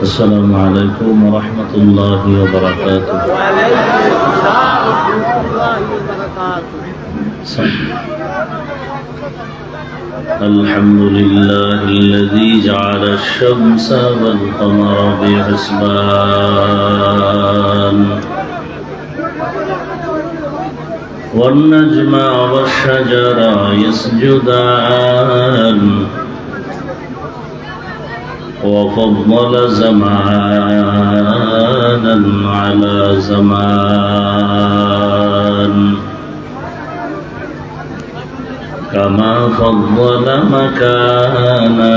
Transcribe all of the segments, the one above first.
السلام عليكم ورحمة الله وبركاته. الحمد لله الذي جعل الشمس والقمر بحسبان والنجم والشجر يسجدان وفضل زمانا على زمان كما فضل مكانا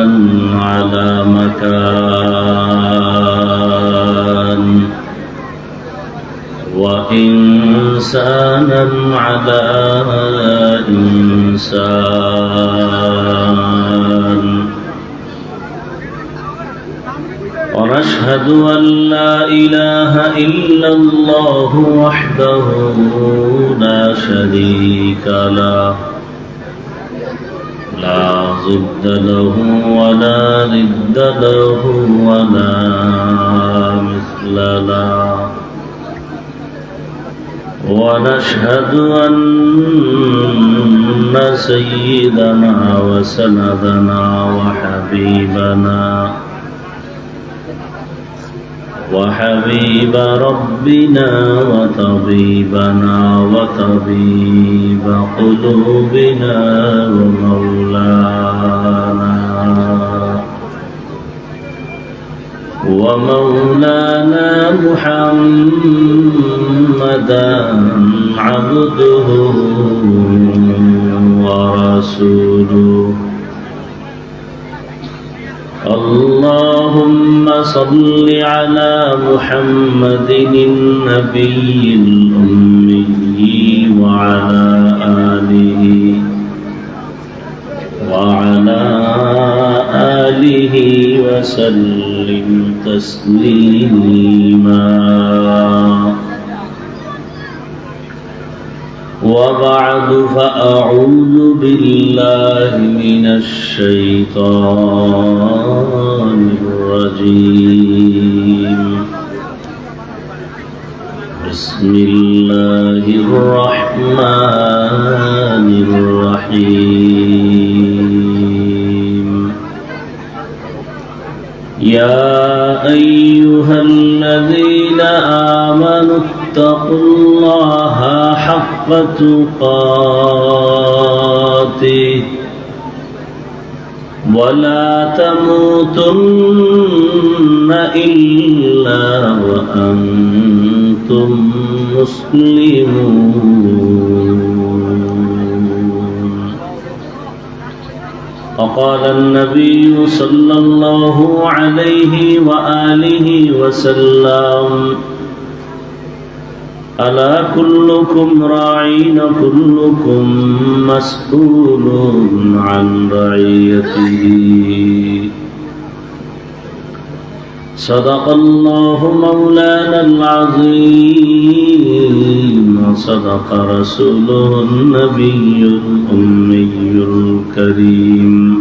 على مكان وإنسانا على إنسان ونشهد أن لا إله إلا الله وحده لا شريك له لا ضد له ولا ند له ولا مثل له ونشهد أن سيدنا وسندنا وحبيب ربنا وطبيبنا وطبيب قلوبنا ومولانا محمدا عبده ورسوله اللهم صل على محمد النبي الأمي وعلى آله وسلم تسليما وبعد فأعوذ بالله من الشيطان الرجيم بسم الله الرحمن الرحيم يا أيها الذين آمنوا اتقوا الله حق تقاته ولا تموتن إلا وأنتم مسلمون وقال النبي صلى الله عليه وآله وسلم ألا كلكم راعين كلكم مسؤول عن رعيته صدق الله مولانا العظيم وصدق رسوله النبي الأمي الكريم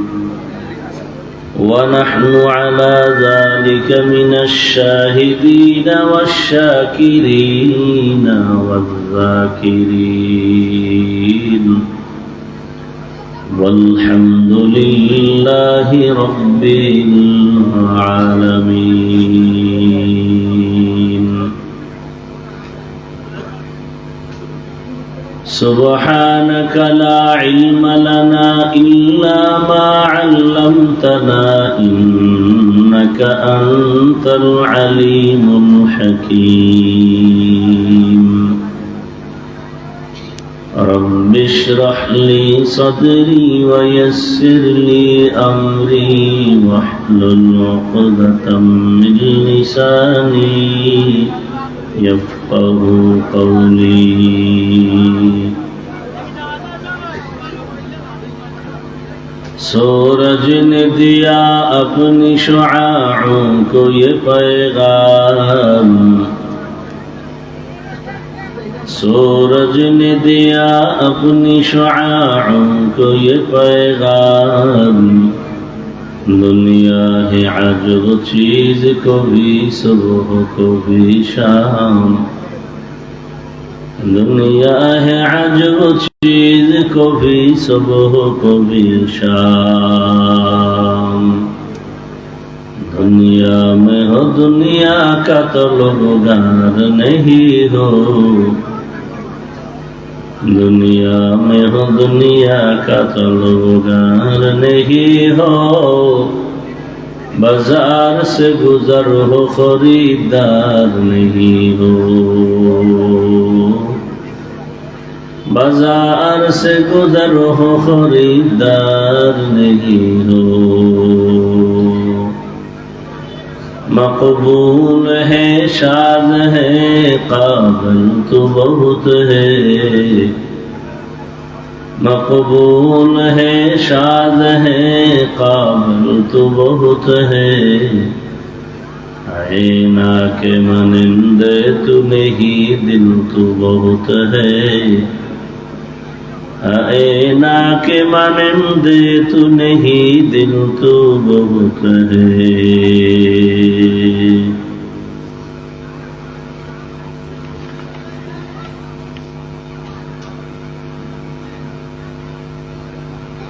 ونحن على ذلك من الشاهدين والشاكرين والذاكرين والحمد لله رب العالمين سبحانك لا علم لنا إلا ما علمتنا إنك أنت العليم الحكيم رب اشرح لي صدري ويسر لي أمري واحلل عقدة من لساني يفقه قولي सूरज ने दिया अपनी शुआओं को ये पैगाम, सूरज ने दिया अपनी शुआओं को ये पैगाम, दुनिया है अजब चीज, कभी सुबह कभी शाम। दुनिया है अजब चीज, कभी सुबह कभी शाम। दुनिया में हो दुनिया का तो लोगोगार नहीं हो। दुनिया में हो दुनिया का तो लोगगार नहीं हो। बाजार से गुजर हो खरीदार नहीं हो। बाजार से गुजर हो खरीदार नहीं हो। मकबूल है शाद है काबिल तो बहुत है। मकबूल है शाद है काबिल तो बहुत है। आईना के मनिंदे तू नहीं दिल तो बहुत है। आईना के मानिंदे तू नहीं दिल तो बहुत है।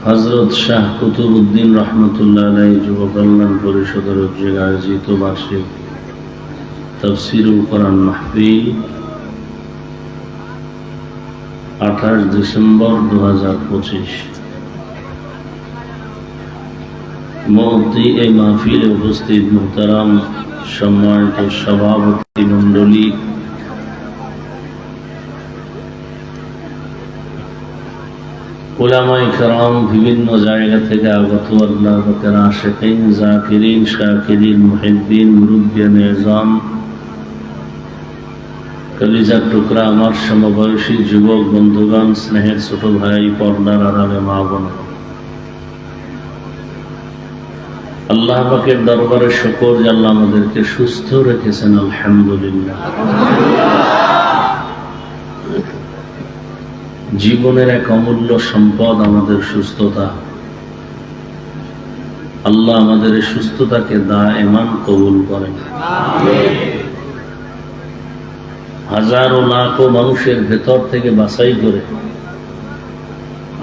हजरत शाह कुतुबुद्दीन रहमतुल्लाह अलैहि যুব কল্যাণ পরিষদের উদ্যোগে আয়োজিত বার্ষিক তাফসীরুল কোরআন মাহফিল 28 ডিসেম্বর 2025। মুফতি এই মাহফিলে উপস্থিত মুহতারাম সম্মানিত সভাপতি মণ্ডলী, উলামায়ে কেরাম, বিভিন্ন জায়গা থেকে আগত আল্লাহ পাকের আশিকিন, জাকিরিন, শাকিরিন, মুহিব্বিন, মুরব্বিয়ানে ইজাম, কলিজার টুকরা আমার সমবয়সী যুবক বন্ধুগণ, স্নেহের ছোট ভাই, পর্দার আড়ালে মা বোন, আল্লাহ পাকের দরবারে শুকর যে আল্লাহ আমাদেরকে সুস্থ রেখেছেন, আলহামদুলিল্লাহ। জীবনের এক অমূল্য সম্পদ আমাদের সুস্থতা। আল্লাহ আমাদের এই সুস্থতাকে দায়েমান কবুল করেন। হাজারো লাখো মানুষের ভেতর থেকে বাছাই করে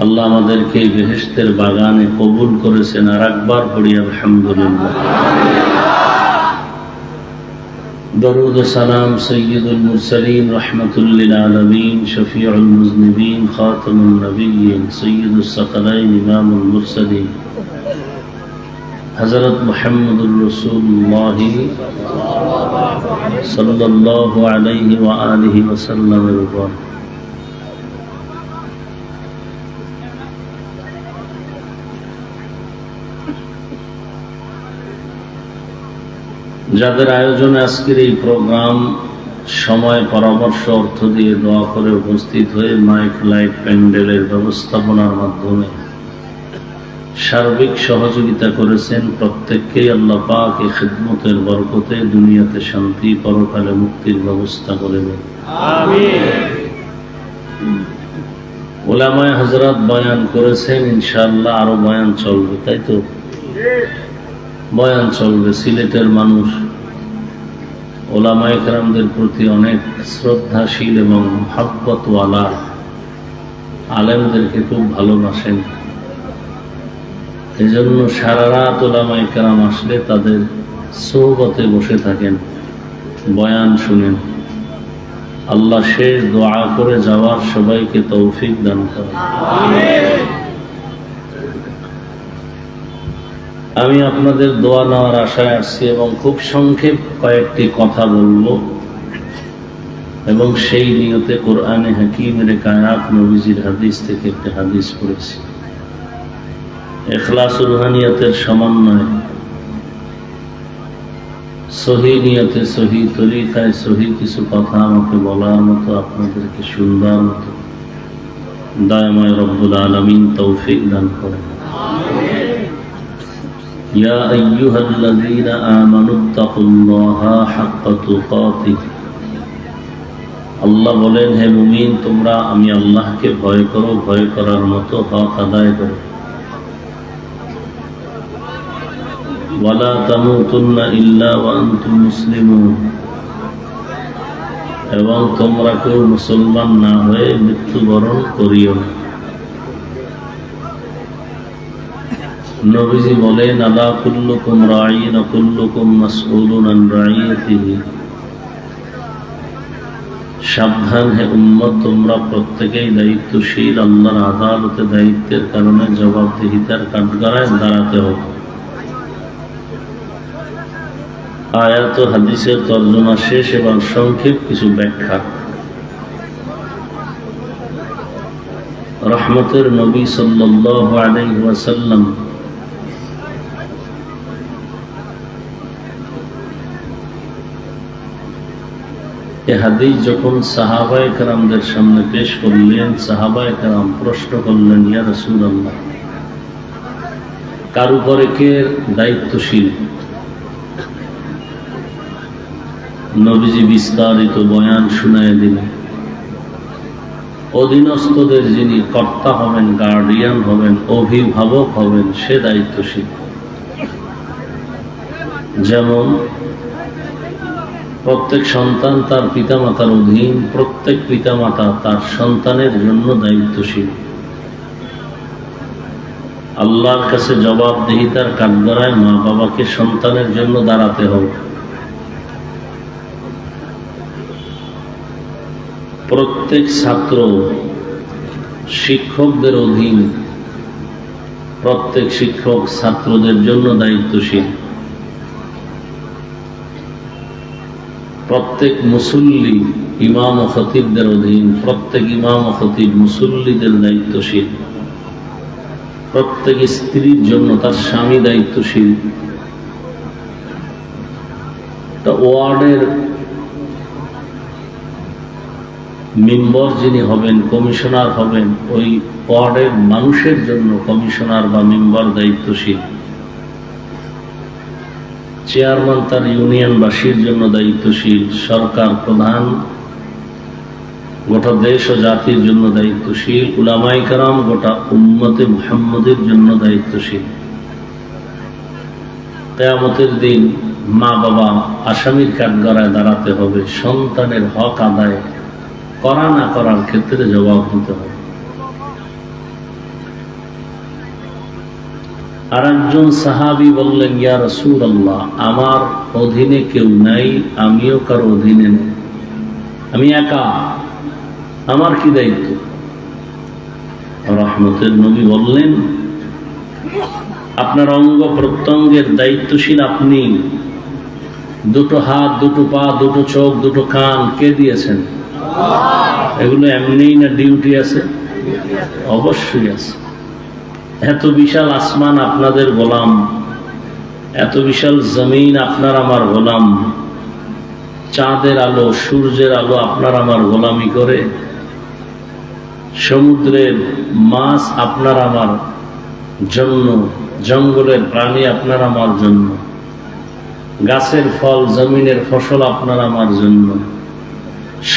আল্লাহ আমাদেরকে বেহেশতের বাগানে কবুল করেছেন। আর একবার পড়ি আলহামদুলিল্লাহ। درود سلام سيد المرسلين رحمة للعالمين شفيع المذنبين خاتم النبيين سيد الثقلين إمام المرسلين حضرت محمد رسول الله صلى الله عليه وآله وسلم الرضوان। যাদের আয়োজনে আজকের এই প্রোগ্রাম, সময়, পরামর্শ, অর্থ দিয়ে দোয়া করে উপস্থিত হয়ে মাইক, লাইট, প্যান্ডেলের ব্যবস্থাপনার মাধ্যমে সার্বিক সহযোগিতা করেছেন, প্রত্যেককেই আল্লাহ পাক এই খিদমতের বরকতে দুনিয়াতে শান্তি, পরকালে মুক্তির ব্যবস্থা করে দেন, আমিন। উলামায়ে হযরত বয়ান করেছেন, ইনশাআল্লাহ আরো বয়ান চলবে, তাই তো? বয়ান চলবে। সিলেটের মানুষ উলামায়ে কেরামদের প্রতি অনেক শ্রদ্ধাশীল এবং মুহাব্বতওয়ালা, আলেমদেরকে খুব ভালোবাসেন। এজন্য সারা রাত উলামায়ে কেরাম আসলে তাদের সোহবতে বসে থাকেন, বয়ান শুনেন। আল্লাহ শেষ দোয়া করে যাওয়ার সবাইকে তৌফিক দান করেন, আমিন। আমি আপনাদের দোয়া নেওয়ার আশায় আসছি এবং খুব সংক্ষেপ কয়েকটি কথা বলবো এবং সেই নিয়তে কোরআনে হাকিমের এক আয়াত, নবীজির হাদিস থেকে একটি হাদিস পড়েছি। ইখলাস রুহানিয়াতের সমন্বয়ে সহি নিয়তে, সহি তরিকায়, সহি কিছু কথা আমাকে বলার মতো, আপনাদেরকে শুনবার মতো দয়াময় রব্বুল আলামিন তৌফিক দান করেন, আমিন। ইয়া আইয়ুহাল্লাযীনা আমানুত্তাকুল্লাহা হাক্কা তুকাতিহ। আল্লাহ বলেন, হে মুমিন, তোমরা আমি আল্লাহকে ভয় করো, ভয় করার মতো হক আদায় করো। ওয়ালা তামুতুন্না ইল্লা ওয়া আনতুম মুসলিমুন, এবং তোমরা কেউ মুসলমান না হয়ে মৃত্যুবরণ করিও না। নবীজি বলেন, আলা কুল্লুকুম রাঈন ওয়া কুল্লুকুম মাসউলুন আন রাঈয়াতিহি, সাবধান হে উম্মত, তোমরা প্রত্যেকেই দায়িত্বশীল, আল্লাহর আদালতে দায়িত্বের কারণে জবাবদিহিতার কাঠগড়ায় দাঁড়াতে হবে। আয়াত ও হাদিসের তর্জমা শেষ এবং সংক্ষেপ কিছু ব্যাখ্যা। রহমতের নবী সাল্লাল্লাহু আলাইহি ওয়াসাল্লাম এ হাদিস যখন সাহাবায়ে কেরামদের সামনে পেশ করলেন, সাহাবায়ে কেরাম প্রশ্ন করলেন, ইয়া রাসূলুল্লাহ, কার উপরে কে দায়িত্বশীল? নবীজি বিস্তারিত বয়ান শুনায় দিলেন। অধীনস্থদের যিনি কর্তা হবেন, গার্ডিয়ান হবেন, অভিভাবক হবেন, সে দায়িত্বশীল। যেমন প্রত্যেক সন্তান তার পিতামাতার অধীন, প্রত্যেক পিতামাতা তার সন্তানের জন্য দায়িত্বশীল। আল্লাহর কাছে জবাবদিহিতার কাঠগড়ায় মা বাবাকে সন্তানের জন্য দাঁড়াতে হবে। প্রত্যেক ছাত্র শিক্ষকদের অধীন, প্রত্যেক শিক্ষক ছাত্রদের জন্য দায়িত্বশীল। প্রত্যেক মুসল্লি ইমাম ও খতিবদের অধীন, প্রত্যেক ইমাম ও খতিব মুসল্লিদের দায়িত্বশীল। প্রত্যেক স্ত্রীর জন্য তার স্বামী দায়িত্বশীল। তা ওয়ার্ডের মেম্বার যিনি হবেন, কমিশনার হবেন, ওই ওয়ার্ডের মানুষের জন্য কমিশনার বা মেম্বার দায়িত্বশীল। চেয়ারম্যান তার ইউনিয়নবাসীর জন্য দায়িত্বশীল। সরকার প্রধান গোটা দেশ ও জাতির জন্য দায়িত্বশীল। উলামায়ে কেরাম গোটা উম্মতে মুহাম্মদের জন্য দায়িত্বশীল। কিয়ামতের দিন মা বাবা আসামির কাঠগড়ায় দাঁড়াতে হবে, সন্তানের হক আদায় করা না করার ক্ষেত্রে জবাব দিতে হবে। আর একজন সাহাবী বললেন, ইয়া রাসূলুল্লাহ, আমার অধীনে কেউ নাই, আমিও কারো অধীনে নেই, আমি একা, আমার কি দায়িত্ব? রহমতের নবী বললেন, আপনার অঙ্গ প্রত্যঙ্গের দায়িত্বশীল আপনি। দুটো হাত, দুটো পা, দুটো চোখ, দুটো কান কে দিয়েছেন? এগুলো এমনিই না ডিউটি আছে? অবশ্যই আছে। এত বিশাল আসমান আপনাদের গোলাম, এত বিশাল জমিন আপনার আমার গোলাম, চাঁদের আলো, সূর্যের আলো আপনার আমার গোলামি করে, সমুদ্রের মাছ আপনার আমার জন্য, জঙ্গলের প্রাণী আপনার আমার জন্য, গাছের ফল, জমিনের ফসল আপনার আমার জন্য,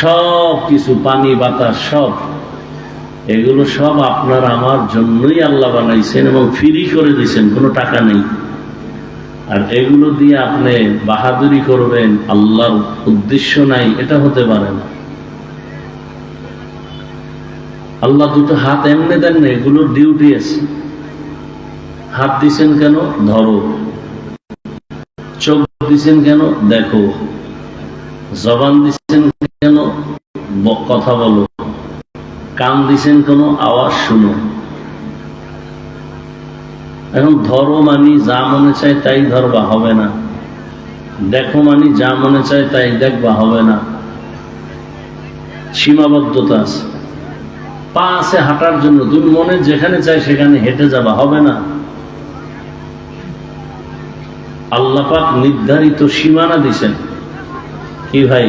সব কিছু, পানি বাতাস সব, এগুলো সব আপনার আমার জন্যই আল্লাহ বানাইছেন এবং ফ্রি করে দিয়েছেন, কোনো টাকা নেই। আর এগুলো দিয়ে আপনি বাহাদুরি করবেন, আল্লাহর উদ্দেশ্য নাই, এটা হতে পারে না। আল্লাহ দুটো হাত এমনি দেন না, এগুলোর ডিউটি আছে। হাত দিছেন কেন? ধরো। চোখ দিছেন কেন? দেখো। জবান দিছেন কেন? কথা বলো। কান দিছেন কেন? আওয়াজ শুনো। এখন ধরো মানি যা মনে চায় তাই ধরবা, হবে না। দেখো মানি যা মনে চায় তাই দেখবা, হবে না। সীমাবদ্ধতা আছে। পা আছে হাঁটার জন্য, তুমি মনে যেখানে চাই সেখানে হেঁটে যাবা, হবে না। আল্লাহ পাক নির্ধারিত সীমানা দিছেন। কি ভাই,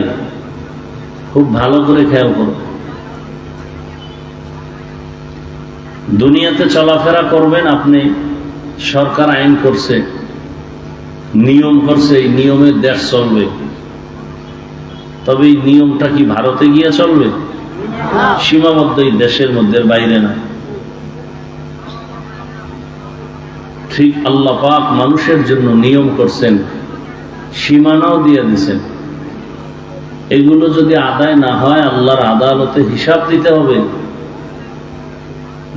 খুব ভালো করে খেয়াল করো। দুনিয়াতে চলাফেরা করবেন আপনি, সরকার আইন করছে, নিয়ম করছে, এই নিয়মের দেশ চলবে। তবে এই নিয়মটা কি ভারতে গিয়ে চলবে? সীমাবদ্ধ এই দেশের মধ্যে, বাইরে না। ঠিক আল্লাহ পাক মানুষের জন্য নিয়ম করছেন, সীমানাও দিয়ে দিয়েছেন। এগুলো যদি আদায় না হয় আল্লাহর আদালতে হিসাব দিতে হবে।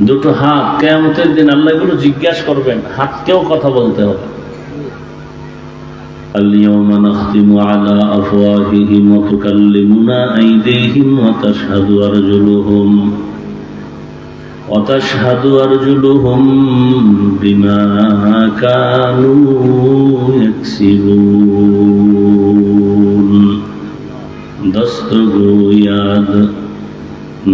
দুটো হাত কিয়ামতের দিন আল্লাহ এগুলো জিজ্ঞাসা করবেন, হাতকেও কথা বলতে হবে। اليوم نختم على أفواههم وتكلمنا أيديهم وتشهد أرجلهم بما كانوا يكسبون دستگویاد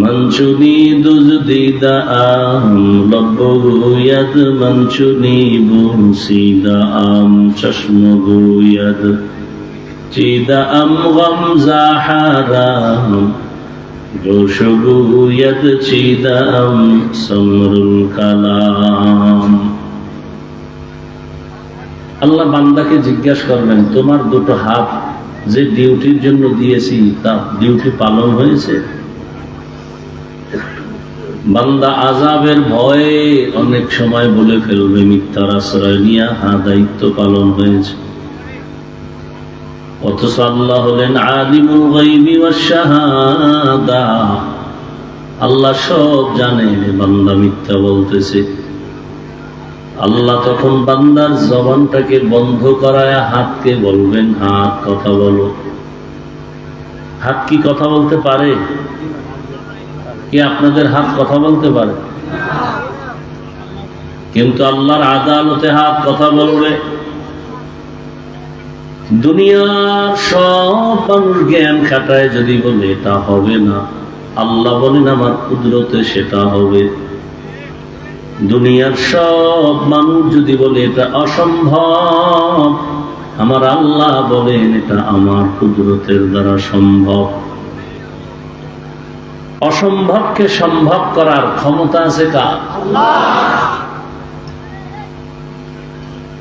منچونی دزدیدہ آم لبگوید منچونی بوسیدہ آم چشمگوید چیدہ ام غمزہ حرام گوشگوید چیدہ ام سمر الکلام। আল্লাহ বান্দাকে জিজ্ঞাসা করবেন, তোমার দুটো হাত যে ডিউটির জন্য দিয়েছি তা ডিউটি পালন হয়েছে? বান্দা আযাবের ভয়ে অনেক সময় বলে ফেলবে মিথ্যার আশ্রয় নিয়ে, হ্যাঁ দায়িত্ব পালন হয়েছে। অথচ আল্লাহ হলেন আলিমুল গায়বি ওয়াশ শাহাদা, আল্লাহ সব জানে বান্দা মিথ্যা বলতেছে। আল্লাহ তখন বান্দার জবানটাকে বন্ধ করায় হাতকে বলবেন, হাত কথা বলো। হাত কি কথা বলতে পারে? কি আপনাদের হাত কথা বলতে পারে? কিন্তু আল্লাহর আদালতে হাত কথা বলবে। দুনিয়ার সব মানুষ জ্ঞান খাটায় যদি বলে এটা হবে না, আল্লাহ বলেন আমার কুদরতে সেটা হবে। দুনিয়ার সব মানুষ যদি বলে এটা অসম্ভব, আমার আল্লাহ বলেন এটা আমার কুদরতের দ্বারা সম্ভব। অসম্ভবকে সম্ভব করার ক্ষমতা আছে কার?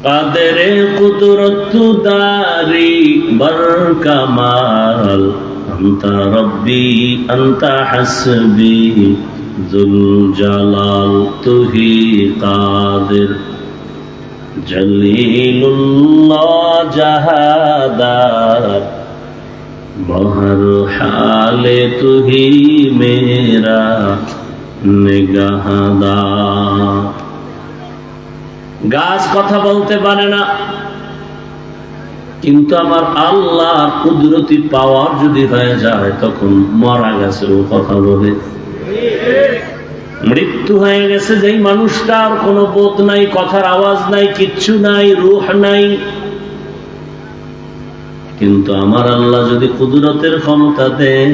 কাদেরে কুদরত দারি বর কামাল আনতা রব্বি আনতা হাসবি যুল জালাল তুহি কাদের জলিলুল্লাহ জাহাদার বহর হালে তুহি মেরা নিগাহদার। গাছ কথা বলতে পারে না, কিন্তু আমার আল্লাহর কুদরতি পাওয়ার যদি হয়ে যায় তখন মরা গাছেও কথা বলে। মৃত্যু হয়ে গেছে যেই মানুষটার কোনো বোধ নাই, কথার আওয়াজ নাই, কিচ্ছু নাই, রূহ নাই, কিন্তু আমার আল্লাহ যদি কুদরতের ক্ষমতা দেন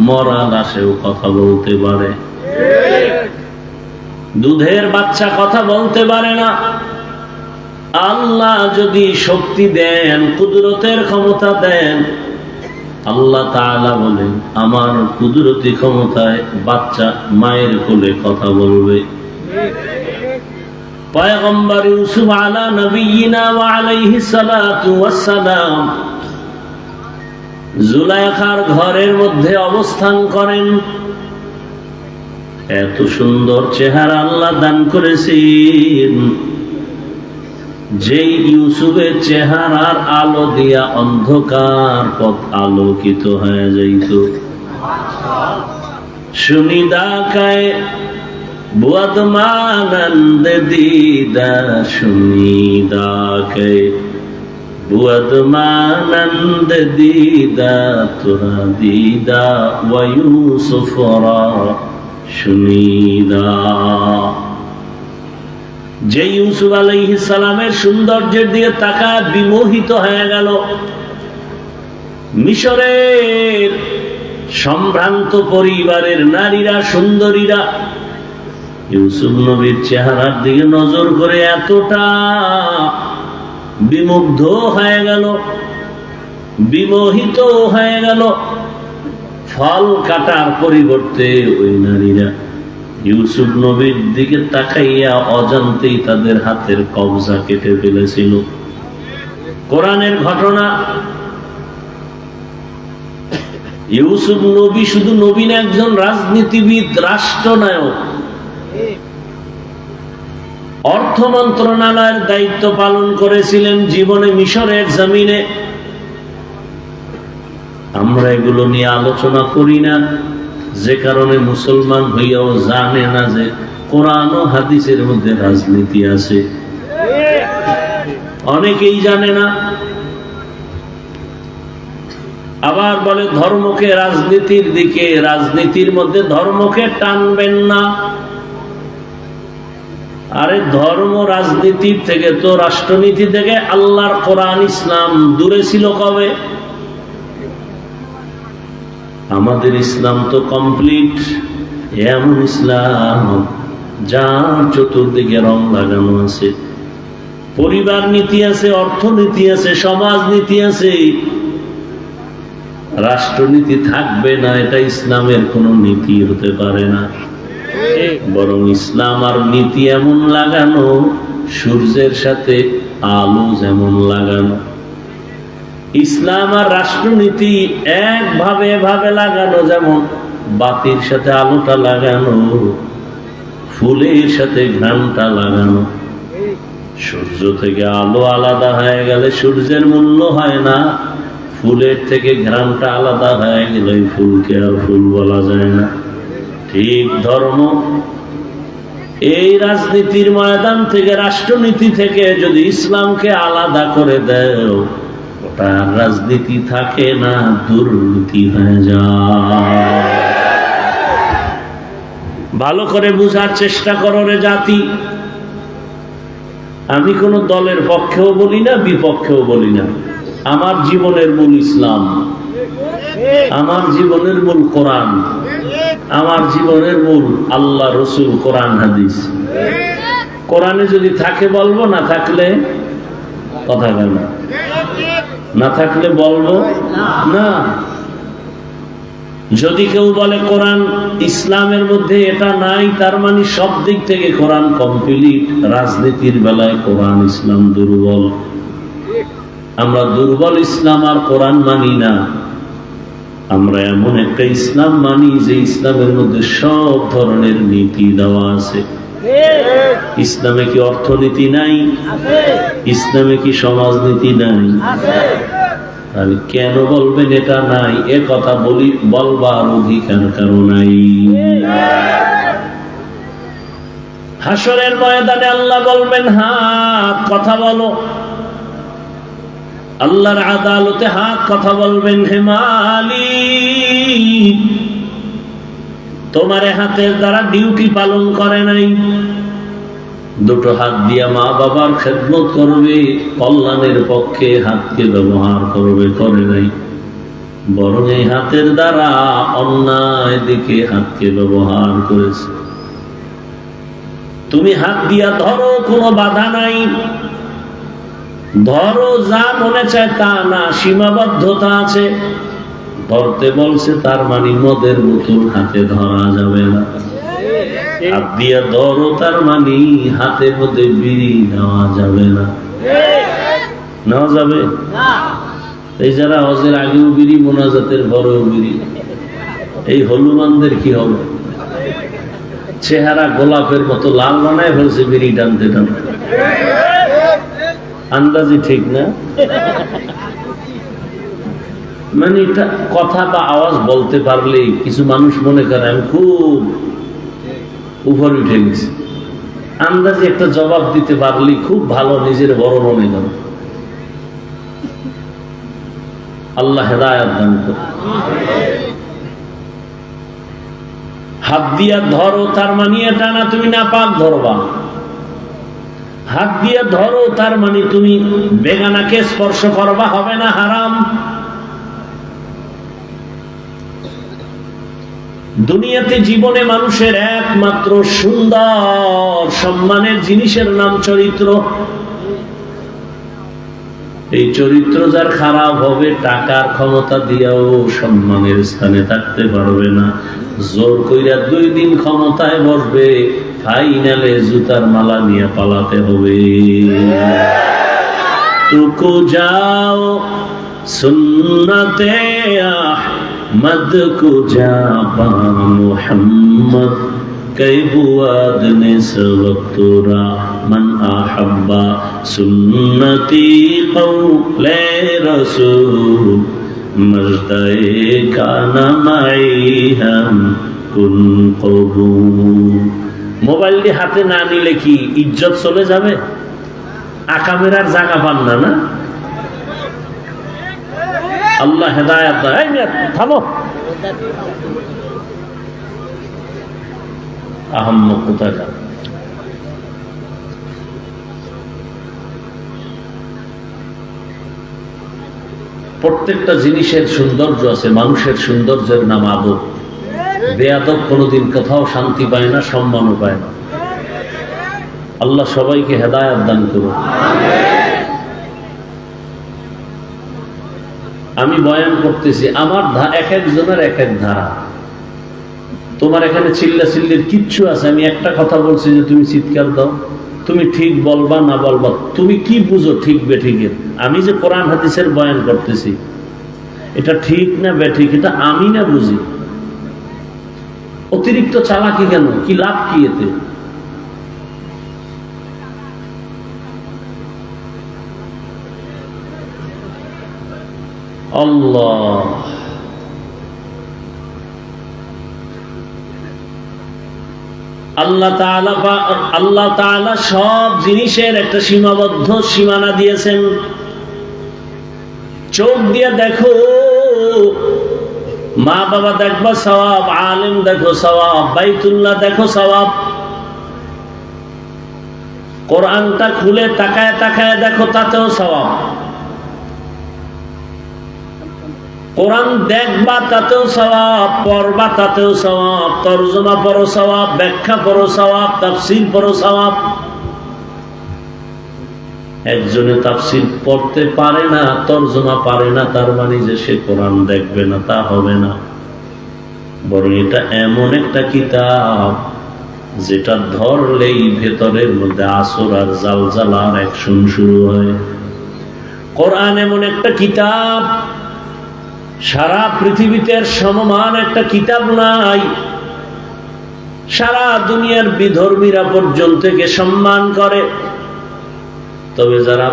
মরা লাশেও কথা বলতে পারে। দুধের বাচ্চা কথা বলতে পারে না, আল্লাহ যদি শক্তি দেন, কুদরতের ক্ষমতা দেন, আল্লাহ তাআলা বলেন আমার কুদরতি ক্ষমতায় বাচ্চা মায়ের কোলে কথা বলবে। পয়গম্বর ইউসুফ আলা নবিয়িনা ওয়া আলাইহিস সালাতু ওয়াস সালাম জুলাইখার ঘরের মধ্যে অবস্থান করেন। এত সুন্দর চেহারা আল্লাহ দান করেছেন, যেই ইউসুফের চেহারার আলো দিয়া অন্ধকার পথ আলোকিত হয়ে যাইত। সুনিদা কায় বুয়াদ মানন্দ দিদা, সুনিদা কায় বুয়াদ মানন্দ দিদা, তোরা দিদা ওয়া ইউসুফরা সুনিদা। যে ইউসুফ আলাইহিস সালামের সৌন্দর্যের দিকে তাকায় বিমোহিত হয়ে গেল। মিশরের সম্ভ্রান্ত পরিবারের নারীরা, সুন্দরীরা ইউসুফ নবীর চেহারার দিকে নজর করে এতটা বিমুগ্ধ হয়ে গেল, বিমোহিত হয়ে গেল, ফল কাটার পরিবর্তে ওই নারীরা ইউসুফ নবীর দিকে তাকাইয়া অজান্তেই তাদের হাতের কবজা কেটে ফেলেছিল। কোরআনের ঘটনা। ইউসুফ নবী শুধু নবী না, একজন রাজনীতিবিদ, রাষ্ট্রনায়ক। অর্থ মন্ত্রণালয়ের দায়িত্ব পালন করেছিলেন জীবনে মিশরের জমিনে। আমরা এগুলো নিয়ে আলোচনা করি না, যে কারণে মুসলমান হইয়াও জানে না যে কোরআন ও হাদিসের মধ্যে রাজনীতি আছে। অনেকেই জানে না। আবার বলে ধর্মকে রাজনীতির দিকে, রাজনীতির মধ্যে ধর্মকে টানবেন না। আরে ধর্ম রাজনীতির থেকে তো, রাষ্ট্রনীতি থেকে আল্লাহর কোরআন ইসলাম দূরে ছিল কবে? আমাদের ইসলাম তো কমপ্লিট, এমন ইসলাম যার চতুর্দিকে রং লাগানো আছে। পরিবার নীতি আছে, অর্থনীতি আছে, সমাজনীতি আছে, রাষ্ট্রনীতি থাকবে না। এটা ইসলামের কোন নীতি হতে পারে না। বরং ইসলাম আর নীতি এমন লাগানো, সূর্যের সাথে আলো যেমন লাগানো। ইসলাম আর রাষ্ট্রনীতি একভাবে এভাবে লাগানো, যেমন বাতির সাথে আলোটা লাগানো, ফুলের সাথে ঘ্রাণটা লাগানো। সূর্য থেকে আলো আলাদা হয়ে গেলে সূর্যের মূল্য হয় না, ফুলের থেকে ঘ্রাণটা আলাদা হয়ে গেলে ফুলকে আর ফুল বলা যায় না। ঠিক ধর্ম এই রাজনীতির ময়দান থেকে, রাষ্ট্রনীতি থেকে যদি ইসলামকে আলাদা করে দেয়, ওটা রাজনীতি থাকে না, দুর্নীতি হয়ে যায়। ভালো করে বুঝার চেষ্টা করো রে জাতি। আমি কোন দলের পক্ষেও বলি না, বিপক্ষেও বলি না। আমার জীবনের মূল ইসলাম, আমার জীবনের মূল কোরআন, আমার জীবনের মূল আল্লাহ রসুল, কোরআন হাদিস। কোরআনে যদি থাকে বলবো, না থাকলে কথা বল না, না থাকলে বলবো না। যদি কেউ বলে কোরআন ইসলামের মধ্যে এটা নাই, তার মানে সব দিক থেকে কোরআন কমপ্লিট। রাজনীতির বেলায় কোরআন ইসলাম দুর্বল। আমরা দুর্বল ইসলাম আর কোরআন মানি না। আমরা এমন একটা ইসলাম মানি যে ইসলামের মধ্যে সব ধরনের নীতি দেওয়া আছে। ইসলামে কি অর্থনীতি নাই? ইসলামে কি সমাজনীতি নাই? তাহলে কেন বলবেন এটা নাই? এ কথা বলবার অধিকার কারো নাই। হাসরের ময়দানে আল্লাহ বলবেন, হাত কথা বলো। আল্লাহর আদালতে হাত কথা বলবেন, হে মালিক, তোমার হাতের দ্বারা ডিউটি পালন করে নাই। দুটো হাত দিয়া মা বাবার খেদমত করবে, কল্যাণের পক্ষে হাতকে ব্যবহার করবে, করে নাই। বরং এই হাতের দ্বারা অন্যায় দিকে হাতকে ব্যবহার করেছে। তুমি হাত দিয়া ধরো, কোনো বাধা নাই, ধরো, যা মনে চায় তা না, সীমাবদ্ধতা আছে। ধরতে বলছে, তার মানে মদের বোতল হাতে ধরা যাবে না। হাত দিয়া ধরো, তার মানে হাতের মধ্যে বিড়ি নেওয়া যাবে না। নেওয়া যাবে? এই যারা হজের আগেও বিড়ি, মোনাজাতের পরেও বিড়ি, এই হলুমানদের কি হবে? চেহারা গোলাপের মতো লাল বানায় ফেলছে বিড়ি টানতে টানতে। আন্দাজি ঠিক না? মানে এটা কথা বা আওয়াজ বলতে পারলেই কিছু মানুষ মনে করে আমি খুব উপরে উঠে গেছি। আন্দাজে একটা জবাব দিতে পারলেই খুব ভালো, নিজের বড় মনে করে। আল্লাহ হেদায়েত দান করুন। হাত দিয়া ধরো, তার মানে এটা না তুমি নাপাক ধরবা। হাত দিয়ে ধরো, তার মানে তুমি বেগানাকে স্পর্শ করবা, হবে না হারাম। দুনিয়াতে জীবনে মানুষের একমাত্র সুন্দর সম্মানের জিনিসের নাম চরিত্র। এই চরিত্র যার খারাপ হবে, টাকার ক্ষমতা দিয়েও সম্মানের স্থানে থাকতে পারবে না। জোর কইরা 2 দিন ক্ষমতায় বসবে, ফাইনালে জুতার মালা নিয়ে পালাতে হবে। তুকু যাও সুন্নতে আহমদ কো জাপা মুহাম্মদ, कई बुआद ने सबतुरा मन आहब्बा सुन्नती कौले रसूल मजदाए काना माई हम कुन कबूल। মোবাইলটি হাতে না নিলে কি ইজ্জত চলে যাবে? আকামেরার জায়গা পান না, না? আল্লাহ হেদায়েত দেয়। থামো, আহম্মক কোথায় যান? প্রত্যেকটা জিনিসের সৌন্দর্য আছে, মানুষের সৌন্দর্যের নাম আদব। বেয়াদব কোনোদিন কোথাও শান্তি পায় না, সম্মানও পায় না। আল্লাহ সবাইকে হেদায়েত দান করুন। আমি বয়ান করতেছি, আমার এক একজনের এক এক ধারা। তোমার এখানে চিল্লা চিল্লির কিচ্ছু আছে? আমি একটা কথা বলছি যে তুমি চিৎকার দাও, তুমি ঠিক বলবা না বলবা, তুমি কি বুঝো ঠিক বেঠিকের? আমি যে কোরআন হাদিসের বয়ান করতেছি, এটা ঠিক না বেঠিক এটা আমি না বুঝি। অতিরিক্ত চালাকি কেন? কি লাভ কি এতে? আল্লাহ আল্লাহ তাআলা সব জিনিসের একটা সীমাবদ্ধ সীমানা দিয়েছেন। চোখ দিয়ে দেখো, মা বাবা দেখবা সওয়াব, আলেম দেখো সওয়াব, বাইতুল্লাহ দেখো সওয়াব। কোরআনটা খুলে তাকায় তাকায় দেখো, তাতেও সওয়াব। কোরআন দেখবা তাতেও সওয়াব, পড়বা তাতেও সওয়াব, তরজমা পড়ো সওয়াব, ব্যাখ্যা পড়ো সওয়াব, তাফসীর পড়ো সওয়াব। একজনে তাফসীর পড়তে পারে না, তরজমা পারে না, তার মানে যে সে কোরআন দেখবে না তা হবে না। বরং এটা এমন একটা কিতাব যেটা ধরলেই ভেতরের মধ্যে আসর আর জালজালার অ্যাকশন শুরু হয়। কোরআন এমন একটা কিতাব, সারা পৃথিবীতে সমমান একটা কিতাব নাই। সারা দুনিয়ার বিধর্মীরা পর্যন্ত একে সম্মান করে। তবে যারা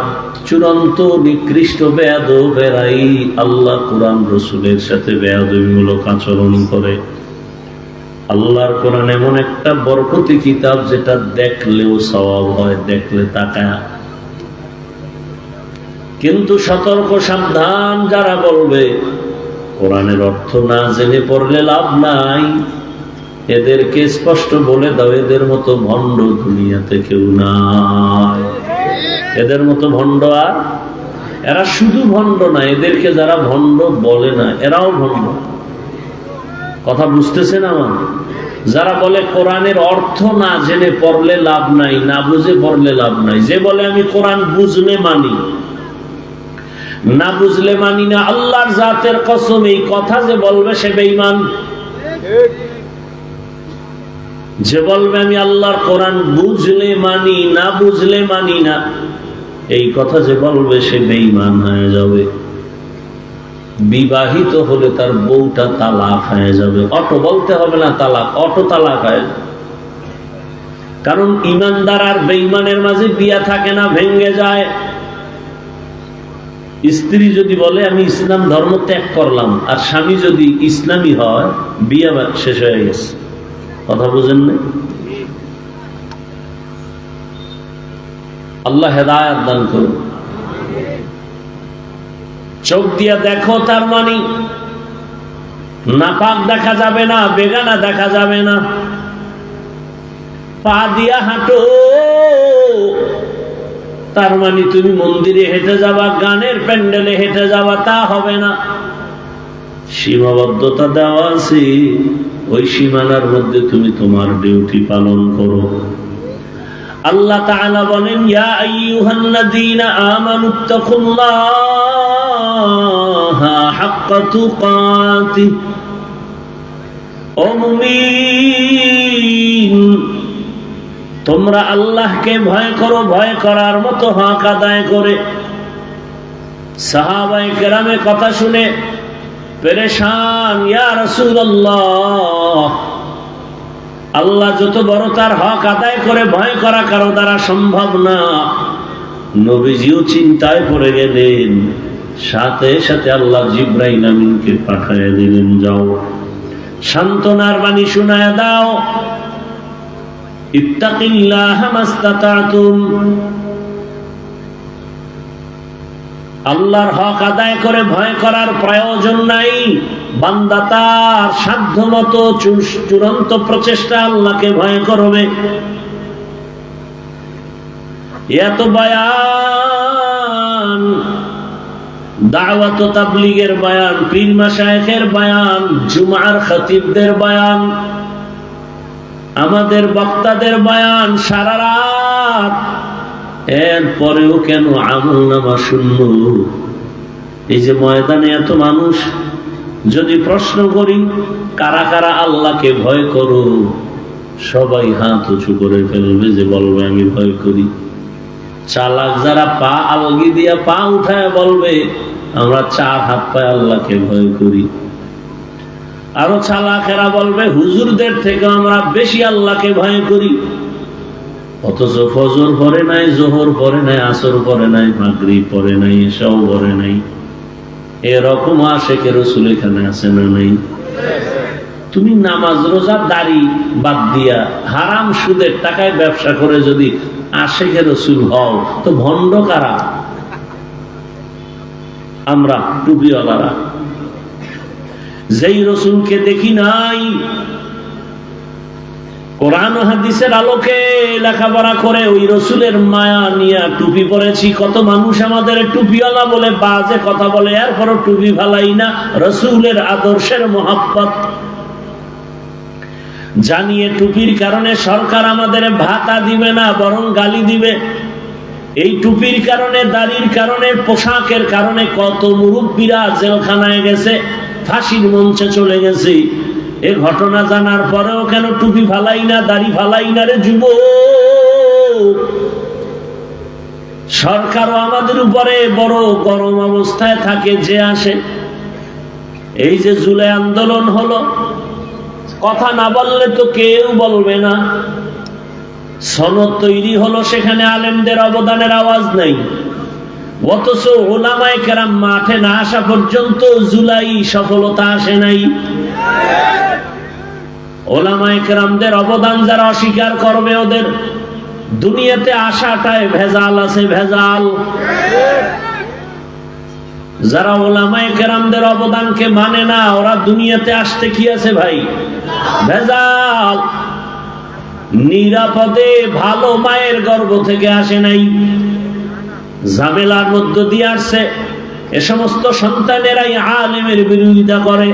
চূড়ান্ত নিকৃষ্ট বেয়াদবেরাই আল্লাহ কোরআন রসুলের সাথে বেয়াদবিমূলক আচরণ করে। আল্লাহর কোরআন এমন একটা বরকতি কিতাব যেটা দেখলেও সওয়াব হয়, দেখলে তাকায়। কিন্তু সতর্ক সাবধান যারা বলবে কোরআনের অর্থ না জেনে পড়লে লাভ নাই, এদেরকে স্পষ্ট বলে দাও, এদের মতো ভণ্ড দুনিয়াতে কেউ নাই। এদের মতো ভণ্ড আর এরা শুধু ভণ্ড না, এদেরকে যারা ভণ্ড বলে না এরাও ভণ্ড। কথা বুঝতেছেন আমার? যারা বলে কোরআনের অর্থ না জেনে পড়লে লাভ নাই, না বুঝে পড়লে লাভ নাই, যে বলে আমি কোরআন বুঝলে মানি, না বুঝলে মানি না, আল্লাহর জাতের কসম এই কথা যে বলবে সে বেঈমান। যে বলবে আমি আল্লাহর কোরআন বুঝলে মানি, না বুঝলে মানি না, এই কথা যে বলবে সে বেঈমান হয়ে যাবে। বিবাহিত হলে তার বউটা তালাক হয়ে যাবে। অটো বলতে হবে না তালাক, অটো তালাক হয়ে যাবে। কারণ ইমানদার আর বেঈমানের মাঝে বিয়া থাকে না, ভেঙ্গে যায়। স্ত্রী যদি বলে আমি ইসলাম ধর্ম ত্যাগ করলাম, আর স্বামী যদি ইসলামী হয়, বিয়া শেষ হয়ে গেছে। কথা বুঝেন না? আল্লাহ হেদায়েত দান করুন। চোখ দিয়া দেখো, তার মানে নাপাক দেখা যাবে না, বেগানা দেখা যাবে না। পা দিয়া হাঁটো, তার মানে তুমি মন্দিরে হেঁটে যাবা, গানের প্যান্ডেলে হেঁটে যাবা, তা হবে না। সীমাবদ্ধতা দেওয়া আছে, ওই সীমানার মধ্যে তুমি তোমার ডিউটি পালন করো। আল্লাহ তাআলা বলেন, ইয়া আইয়ুহাল্লাযীনা আমানুত্তাকুল্লাহা হাক্কা তুকাতিহ। ও মুমিন, তোমরা আল্লাহকে ভয় করো, ভয় করার মতো হক আদায় করে। সাহাবায়ে কেরামে কথা শুনে পেরেশান, ইয়া রাসূলুল্লাহ আল্লাহ যত বড় তার হক আদায় করে ভয় করা কারো দ্বারা সম্ভব না। নবীজিও চিন্তায় পড়ে গেলেন, সাথে সাথে আল্লাহ জিবরাইল আমিনকে পাঠিয়ে দিলেন, যাও সান্ত্বনার বাণী শোনায় দাও, ইত্তাকিল্লাহ মাস্তাতাতুম, আল্লাহর হক আদায় করে ভয় করার প্রয়োজন নাই। বান্দা তার সাধ্যমতো চূড়ান্ত প্রচেষ্টা আল্লাহকে ভয় করবে। এত বয়ান, দাওয়াত ও তাবলীগের বয়ান, পীর মাশায়েখের বয়ান, জুমার খতিবদের বয়ান, আমাদের বক্তাদের বয়ান, সারা রাত, এরপরেও কেন আমলনামা শূন্য? এই যে ময়দানে এত মানুষ, যদি প্রশ্ন করি কারা কারা আল্লাহকে ভয় করো, সবাই হাত উঁচু করে ফেলবে, যে বলবে আমি ভয় করি। চালাক যারা পা আলগি দিয়া পা উঠায় বলবে আমরা 4 হাত পায়ে আল্লাহকে ভয় করি। আরো চালাকেরা বলবে হুজুরদের থেকে আমরা বেশি আল্লাহকে ভয় করি। অথচ ফজর পড়ে নাই, জোহর পড়ে নাই, আসর পড়ে নাই, মাগরিব পড়ে নাই, এশাও পড়ে নাই। এরকম আশেকে রাসূল এখানে আছে না নাই? তুমি নামাজ রোজা দাড়ি বাদ দিয়া হারাম সুদের টাকায় ব্যবসা করে যদি আশেকে রাসূল হও, তো ভণ্ড কারা? আমরা টুপিওয়ালারা, যেই রাসূলকে দেখি নাই, কোরআন ও হাদিসের আলোকে লেখাপড়া করে ওই রাসূলের মায়া নিয়ে টুপি পরেছি। কত মানুষ আমাদের টুপিওয়ালা বলে, বাজে কথা বলে, এরপরও টুপি ফালাই না। রাসূলের আদর্শের মহব্বত জানিয়ে টুপির কারণে সরকার আমাদের ভাতা দিবে না, বরং গালি দিবে। এই টুপির কারণে, দাড়ির কারণে, পোশাকের কারণে কত মুরব্বীরা জেলখানায় গেছে, ফাঁসির মঞ্চে চলে গেছে। এ ঘটনা জানার পরেও কেন টুপি ফালাই না, দাড়ি ফালাই না রে যুবক? সরকারও আমাদের উপরে বড় গরম অবস্থায় থাকে, যে আসে। এই যে জুলাই আন্দোলন হলো, কথা না বললে তো কেউ বলবে না। সনদ তৈরি হলো, সেখানে আলেমদের অবদানের আওয়াজ নাই। অথচ ওলামায়ে কেরাম মাঠে না আসা পর্যন্ত জুলাই সফলতা আসে নাই। ওলামায়ে কেরামদের অবদান যারা অস্বীকার করবে, ওদের দুনিয়াতে আসাটায় ভেজাল আছে, ভেজাল। যারা ওলামায়ে কেরামদের অবদানকে মানে না, ওরা দুনিয়াতে আসতে কি আছে ভাই? ভেজাল। নিরাপদে ভালো মায়ের গর্ভ থেকে আসে নাই, ঝামেলার মধ্য দিয়ে আসছে। এ সমস্ত সন্তানেরাই আলেমের বিরোধিতা করে।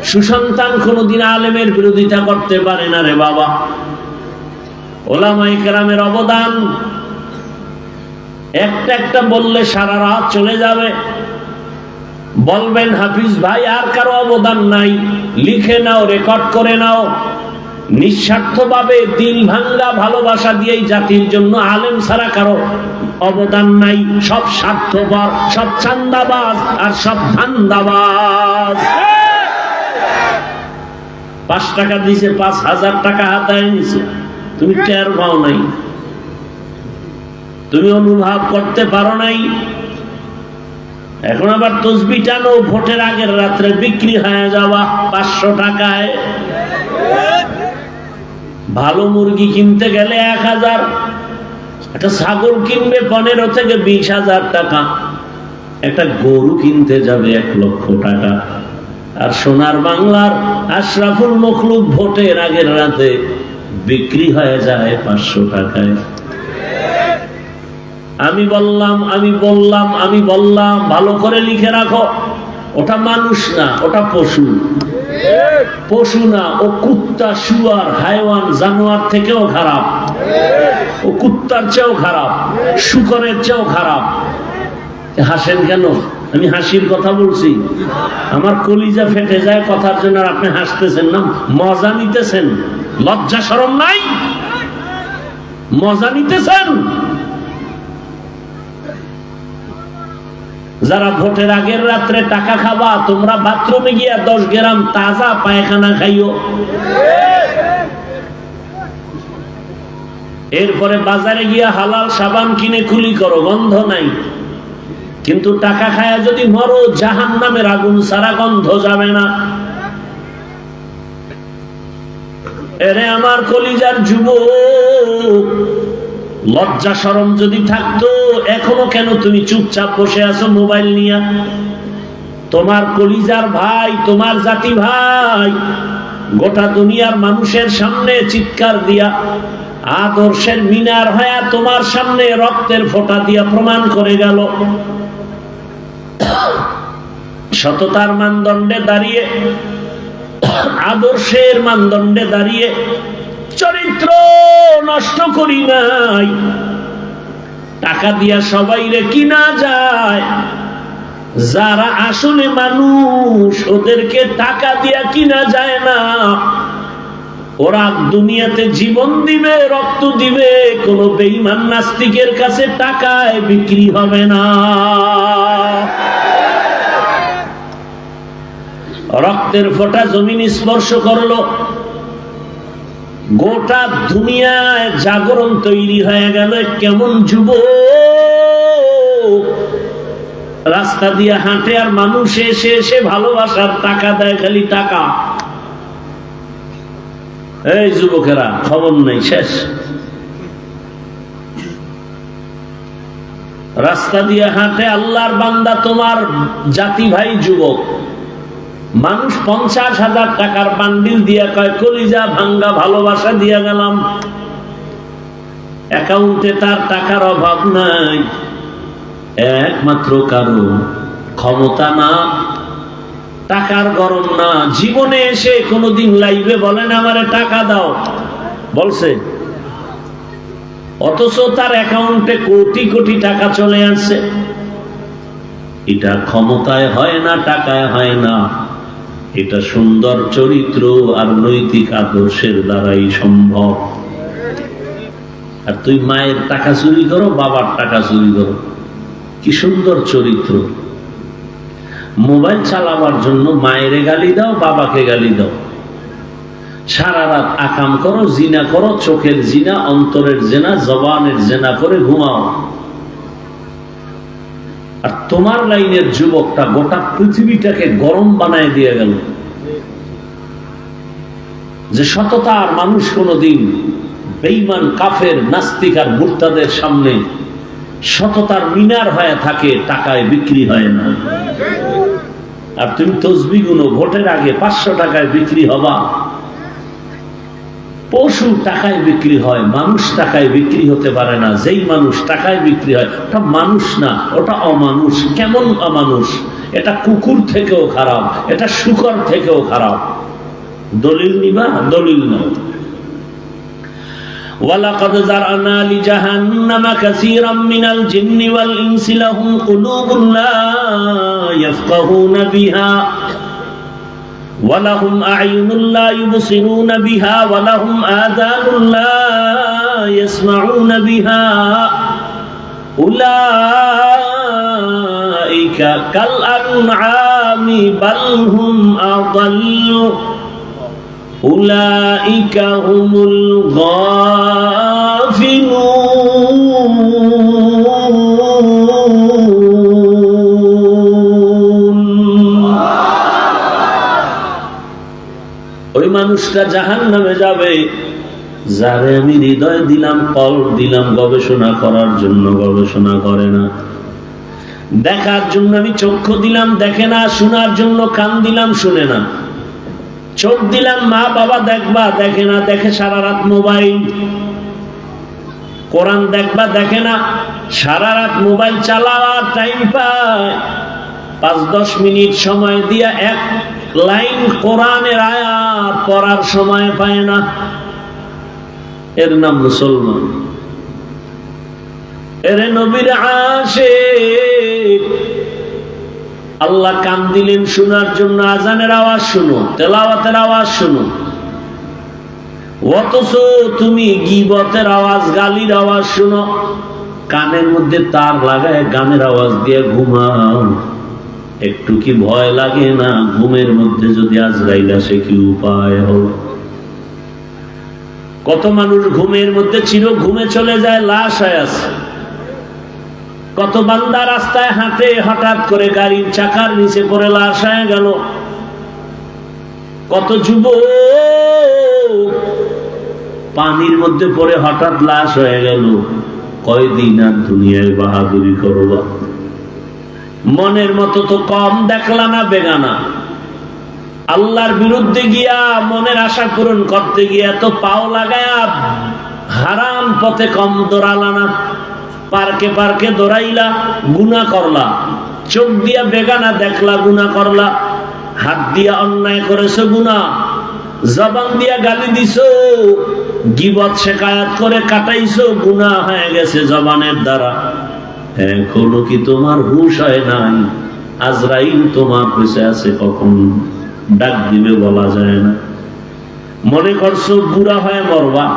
সুসন্তান কোনদিন আলেমের বিরোধিতা করতে পারে না রে বাবা। ওলামায়ে কেরামের অবদান একটা একটা বললে সারা রাত চলে যাবে। বলবেন হাফিজ ভাই আর কারো অবদান নাই, লিখে নাও, রেকর্ড করে নাও। নিঃস্বার্থভাবে দিল ভাঙ্গা ভালোবাসা দিয়েই জাতির জন্য আলেম ছাড়া কারো অবদান নাই। সব স্বার্থপর, সব চান্দাবাজ আর সব ধান্দাবাজ। 5 টাকা দিছে, 5000 টাকা হাতায় নিছে, তুমি টের পাও নাই, তুমি অনুভব করতে পারো নাই। এখন আবার তসবিহ টানো, ভোটের আগের রাত্রে বিক্রি হয়ে যাওয়া 500 টাকায়। ভালো মুরগি কিনতে গেলে 1000, একটা ছাগল কিনবে 15 থেকে 20,000 টাকা, একটা গরু কিনতে যাবে 1 লক্ষ টাকা। আর সোনার বাংলার আশরাফুল মখলুক ভোটের আগের রাতে বিক্রি হয়ে যায় 500 টাকায়। আমি বললাম ভালো করে লিখে রাখো, ওটা মানুষ না, ওটা পশু। পশু না, ও কুত্তা, শুয়ার, হাইওয়ান, জানোয়ার থেকেও খারাপ। ও কুত্তার চেয়েও খারাপ, শুকরের চেয়েও খারাপ। হাসেন কেন? আমি হাসির কথা বলছি, আমার কলিজা ফেটে যায় কথার জন্য। আর আপনি হাসতেছেন না, মজা নিতেছেন। লজ্জা শরম নাই? মজা নিতেছেন? যারা ভোটের আগের রাত্রে টাকা খাবা, তোমরা বাথরুমে গিয়া 10 গ্রাম তাজা পায়খানা খাইও। এরপরে বাজারে গিয়া হালাল সাবান কিনে কুলি করো, গন্ধ নাই। কিন্তু টাকা খায়া যদি মরো, জাহান্নামের আগুন ছাড়া গন্ধ যাবে না। এরে আমার কলিজার যুবক, লজ্জা শরম যদি থাকতো, এখনো কেন তুমি চুপচাপ বসে আছো মোবাইল নিয়া? তোমার কলিজার ভাই, তোমার জাতি ভাই গোটা দুনিয়ার মানুষের সামনে চিৎকার দিয়া, আদর্শের মিনার হয়ে তোমার সামনে রক্তের ফোঁটা দিয়া প্রমাণ করে গেল। সততার মানদণ্ডে দাঁড়িয়ে, আদর্শের মানদণ্ডে দাঁড়িয়ে চরিত্র নষ্ট করি নাই। টাকা দিয়া সবাইরে কিনা যায়, যারা আসলে মানুষ ওদেরকে টাকা দিয়া কিনা যায় না। ওরা দুনিয়াতে জীবন দিবে, রক্ত দিবে, কোন বেঈমান নাস্তিকের কাছে টাকায় বিক্রি হবে না। রক্তের ফোঁটা জমিন স্পর্শ করলো, গোটা দুনিয়ায় জাগরণ তৈরি হয়ে গেল। কেমন যুবক রাস্তা দিয়ে হাঁটে আর মানুষ এসে এসে ভালোবাসার টাকা দেয়, খালি টাকা। এই যুবকেরা, খবর নেই, শেষ। রাস্তা দিয়ে হাঁটে আল্লাহর বান্দা, তোমার জাতি ভাই যুবক, মানুষ 50,000 টাকার বান্ডিল দিয়া কয় কলিজা ভাঙ্গা ভালোবাসা দিয়া গেলাম। অ্যাকাউন্টে তার টাকার অভাব নাই, একমাত্র কারণ ক্ষমতা না, টাকার গরম না। জীবনে এসে কোনোদিন লাইভে বলেন আমারে টাকা দাও, বলছে? অথচ তার অ্যাকাউন্টে কোটি কোটি টাকা চলে আসছে। এটা ক্ষমতায় হয় না, টাকায় হয় না, এটা সুন্দর চরিত্র আর নৈতিক আদর্শের দ্বারাই সম্ভব। আর তুই মায়ের টাকা চুরি করো, বাবার টাকা চুরি করো, কি সুন্দর চরিত্র। মোবাইল চালাবার জন্য মায়েরে গালি দাও, বাবাকে গালি দাও, সারা রাত আকাম করো, জিনা করো, চোখের জিনা, অন্তরের জেনা, জবানের জেনা করে ঘুমাও। আর তোমার লাইনের যুবকটা গোটা পৃথিবীটাকে গরম বানায় দিয়ে গেল। যে সততার মানুষ কোনদিন বেঈমান, কাফের, নাস্তিক আর মুরতাদের সামনে সততার মিনার হয়ে থাকে, টাকায় বিক্রি হয় না। আর তুমি তসবিহ গুনো, ভোটের আগে 500 টাকায় বিক্রি হবা। পশু টাকায় বিক্রি হয়, মানুষ টাকায় বিক্রি হতে পারে না। যেই মানুষ টাকায় বিক্রি হয় ওটা মানুষ না, ওটা অমানুষ। কেমন অমানুষ? এটা কুকুর থেকেও খারাপ, এটা শুকর থেকেও খারাপ। দলিল নিবা? দলিল না। ওয়ালাকাদ যারআনা লিজাহান্নামা কাসীরাম মিনাল জিন্নি ওয়াল ইনসি লাহুম কুলুবুন লা ইয়াফকাহুনা বিহা ওয়ালাহুম আ'য়ুনুন লা ইউবসিরুনা বিহা ওয়ালাহুম আযানুন লা ইয়াসমাউনা বিহা উলাইকা কাল আনআমি বাল হুম আযাল্লু উলাইকা হুমুল গাফিলুন। ওই মানুষটা জাহান্নামে যাবে যারে আমি হৃদয় দিলাম, কল দিলাম গবেষণা করার জন্য, গবেষণা করে না। দেখার জন্য আমি চক্ষু দিলাম, দেখে না। শোনার জন্য কান দিলাম, শুনে না। চোখ দিলাম, মা বাবা দেখবা, দেখে না। দেখে সারা রাত মোবাইল। কোরআন দেখবা, দেখে না। সারা রাত মোবাইল চালাবার টাইম পায় 5-10 মিনিট সময় দিয়া এক লাইন কোরআনের আয়াত পড়ার সময় পায় না। এর নাম মুসলমান? এর নবীর আশিক। আল্লাহ কান দিলেন শোনার জন্য, আজানের আওয়াজ শুনো, তেলাওয়াতের আওয়াজ শুনো। অথচ তুমি গীবতের আওয়াজ, গালির আওয়াজ শুনো। কানের মধ্যে তার লাগায় গানের আওয়াজ দিয়ে ঘুমাও। একটু কি ভয় লাগে না? ঘুমের মধ্যে যদি আজরাইল আসে কি উপায় হবে? কত মানুষ ঘুমের মধ্যে চির ঘুমে চলে যায়, লাশ হয়ে আছে। কত বান্দা রাস্তায় হাঁটে, হঠাৎ করে গাড়ির চাকার নিচে পড়ে লাশ হয়ে গেল। কত যুবক পানির মধ্যে পড়ে হঠাৎ লাশ হয়ে গেল। কয়দিন আর দুনিয়ায় বাহাদুরি করবা? মনের মতো তো কম দেখলা না বেগানা? আল্লাহর বিরুদ্ধে গিয়া মনের আশা পূরণ করতে গিয়া তো পাও লাগায়া হারাম পথে কম দৌড়ালা না? পার্কে পার্কে দৌড়াইলা, গুনাহ করলা। চোখ দিয়া বেগানা দেখলা, গুনাহ করলা। হাত দিয়া অন্যায় করেছো, গুনাহ। জবান দিয়া গালি দিছো, গীবত শিকায়াত করে কাটাইছো, গুনাহ হয়ে গেছে জবানের দ্বারা। এখনো কি তোমার হুঁশ হয় নাই? আজরাইল তোমার পিছে আছে, কখন ডাক দিবে বলা যায় না। মনে করছো বুড়া হয়ে মরবা।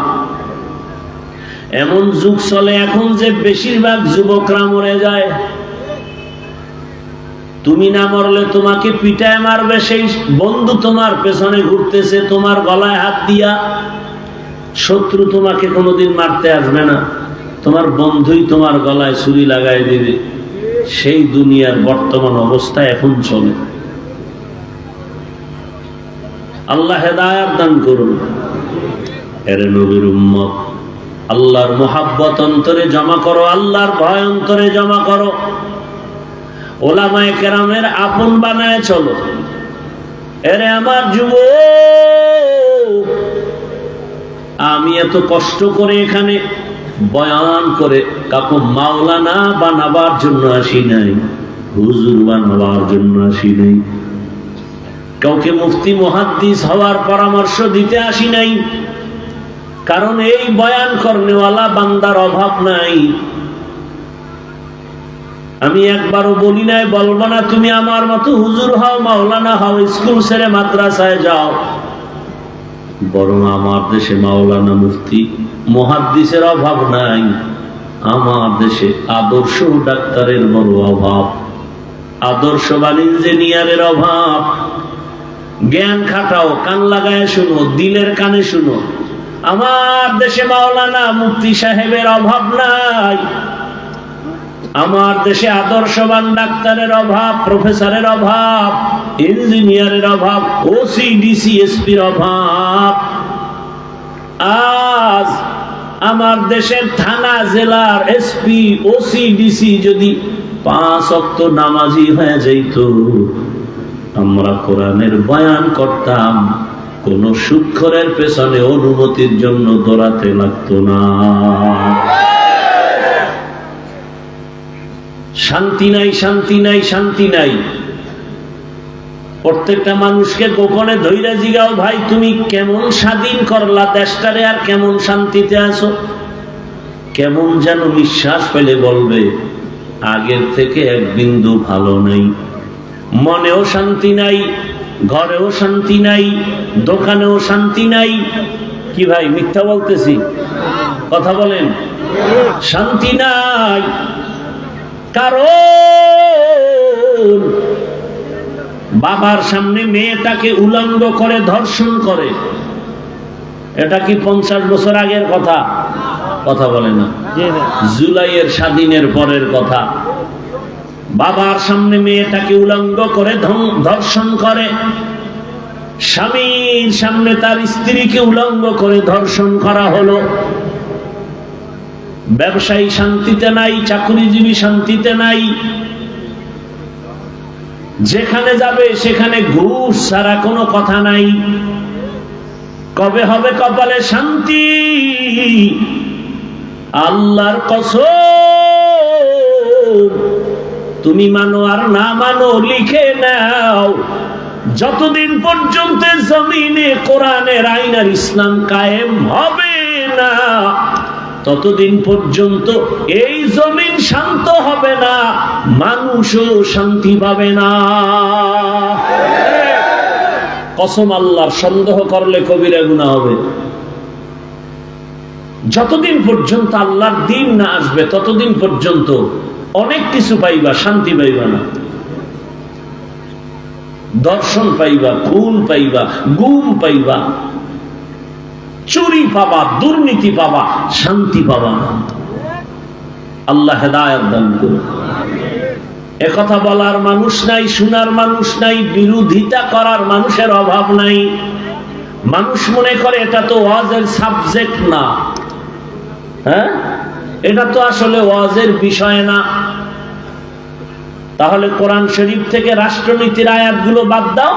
এমন যুগ চলে এখন যে বেশিরভাগ যুবকরা মরে যায়। তুমি না মরলে তোমাকে পিটায় মারবে সেই বন্ধু, তোমার পেছনে ঘুরতেছে তোমার গলায় হাত দিয়া। শত্রু তোমাকে কোনোদিন মারতে আসবে না, তোমার বন্ধুই তোমার গলায় ছুরি লাগাই দিবে। সেই দুনিয়ার বর্তমান অবস্থা এখন চলে। আল্লাহ হেদায়েত দান করুন। এরে নবীর উম্মত, আল্লাহর মুহাব্বত অন্তরে জমা করো, আল্লাহর ভয় অন্তরে জমা করো। ওলামায়ে কেরামের আপন বানায় চলো। এরে আমার যুবক, আমি এত কষ্ট করে এখানে বয়ান করে কাকু মাওলানা বানাবার জন্য আসি নাই, হুজুর বানাবার জন্য আসি নাই, কাউকে মুফতি মুহাদ্দিস হওয়ার পরামর্শ দিতে আসি নাই। কারণ এই বয়ান করনেওয়ালা বান্দার অভাব নাই। আমি একবারও বলি নাই, বলবো না তুমি আমার মতো হুজুর হও, মাওলানা হও, স্কুল ছেড়ে মাদ্রাসায় যাও। বরং আমার দেশে মাওলানা মুফতি মুহাদ্দিসের অভাব নাই। আমার দেশে আদর্শ ডাক্তারের বড় অভাব, আদর্শবান ইঞ্জিনিয়ারের অভাব। জ্ঞান খাটাও, কান লাগায় শুনো, দিলের কানে শুনো। আমার দেশে মাওলানা মুফতি সাহেবের অভাব নাই। আমার দেশে আদর্শবান ডাক্তারের অভাব, প্রফেসরের অভাব, ইঞ্জিনিয়ারের অভাব, ওসি ডিসি এসপির অভাব। আজ আমার দেশের থানা জেলার এসপি ওসি ডিসি যদি 5 ওয়াক্ত নামাজি হয়ে যাইত, আমরা কোরআনের বয়ান করতাম, কোন সুক্ষরের পেছনে অনুমতির জন্য দৌড়াতে লাগতো না। শান্তি নাই, শান্তি নাই, শান্তি নাই। প্রত্যেকটা মানুষকে গোপনে ধৈর্য জিগাও, ভাই তুমি কেমন স্বাধীন করলা দেশটারে, আর কেমন শান্তিতে আছো? কেমন যেন নিঃশ্বাস পেলে বলবে আগের থেকে এক বিন্দু ভালো নাই। মনেও শান্তি নাই, ঘরেও শান্তি নাই, দোকানেও শান্তি নাই। কি ভাই মিথ্যা বলতেছি? কথা বলেন। শান্তি নাই। কারণ বাবার সামনে মেয়েটাকে উলঙ্গ করে ধর্ষণ করে। এটা কি 50 বছর আগের কথা? কথা বলে না। জুলাইয়ের স্বাধীনের পরের কথা। বাবার সামনে মেয়েটাকে উলঙ্গ করে ধর্ষণ করে। স্বামীর সামনে তার স্ত্রীকে উলঙ্গ করে ধর্ষণ করা হলো। ব্যবসায়ী শান্তিতে নাই, চাকরিজীবী শান্তিতে নাই। যেখানে যাবে সেখানে ঘুষ ছাড়া কোনো কথা নাই। কবে হবে কপালে শান্তি? আল্লাহর কসম, তুমি মানো আর না মানো লিখে নাও, যতদিন পর্যন্ত জমিনে কোরআনের আইন আর ইসলাম কায়েম হবে না, ততদিন পর্যন্ত এই জমিন শান্ত হবে না, মানুষও শান্তি পাবে না। কসম আল্লাহর, সন্দেহ করলে কবিরা গুনাহ হবে। যতদিন পর্যন্ত আল্লাহর দ্বীন না আসবে ততদিন পর্যন্ত অনেক কিছু পাইবা, শান্তি পাইবা না। দর্শন পাইবা, খুন পাইবা, গুম পাইবা। চুরি পাবা, দুর্নীতি পাবা, শান্তি পাবা না। আল্লাহ হেদায়েত দান করুন। একথা বলার মানুষ নাই, শোনার মানুষ নাই, বিরোধিতা করার মানুষের অভাব নাই। মানুষ মনে করে এটা তো ওয়াজের সাবজেক্ট না, হ্যাঁ, এটা তো আসলে ওয়াজের বিষয় না। তাহলে কোরআন শরীফ থেকে রাষ্ট্রনীতির আয়াতগুলো বাদ দাও,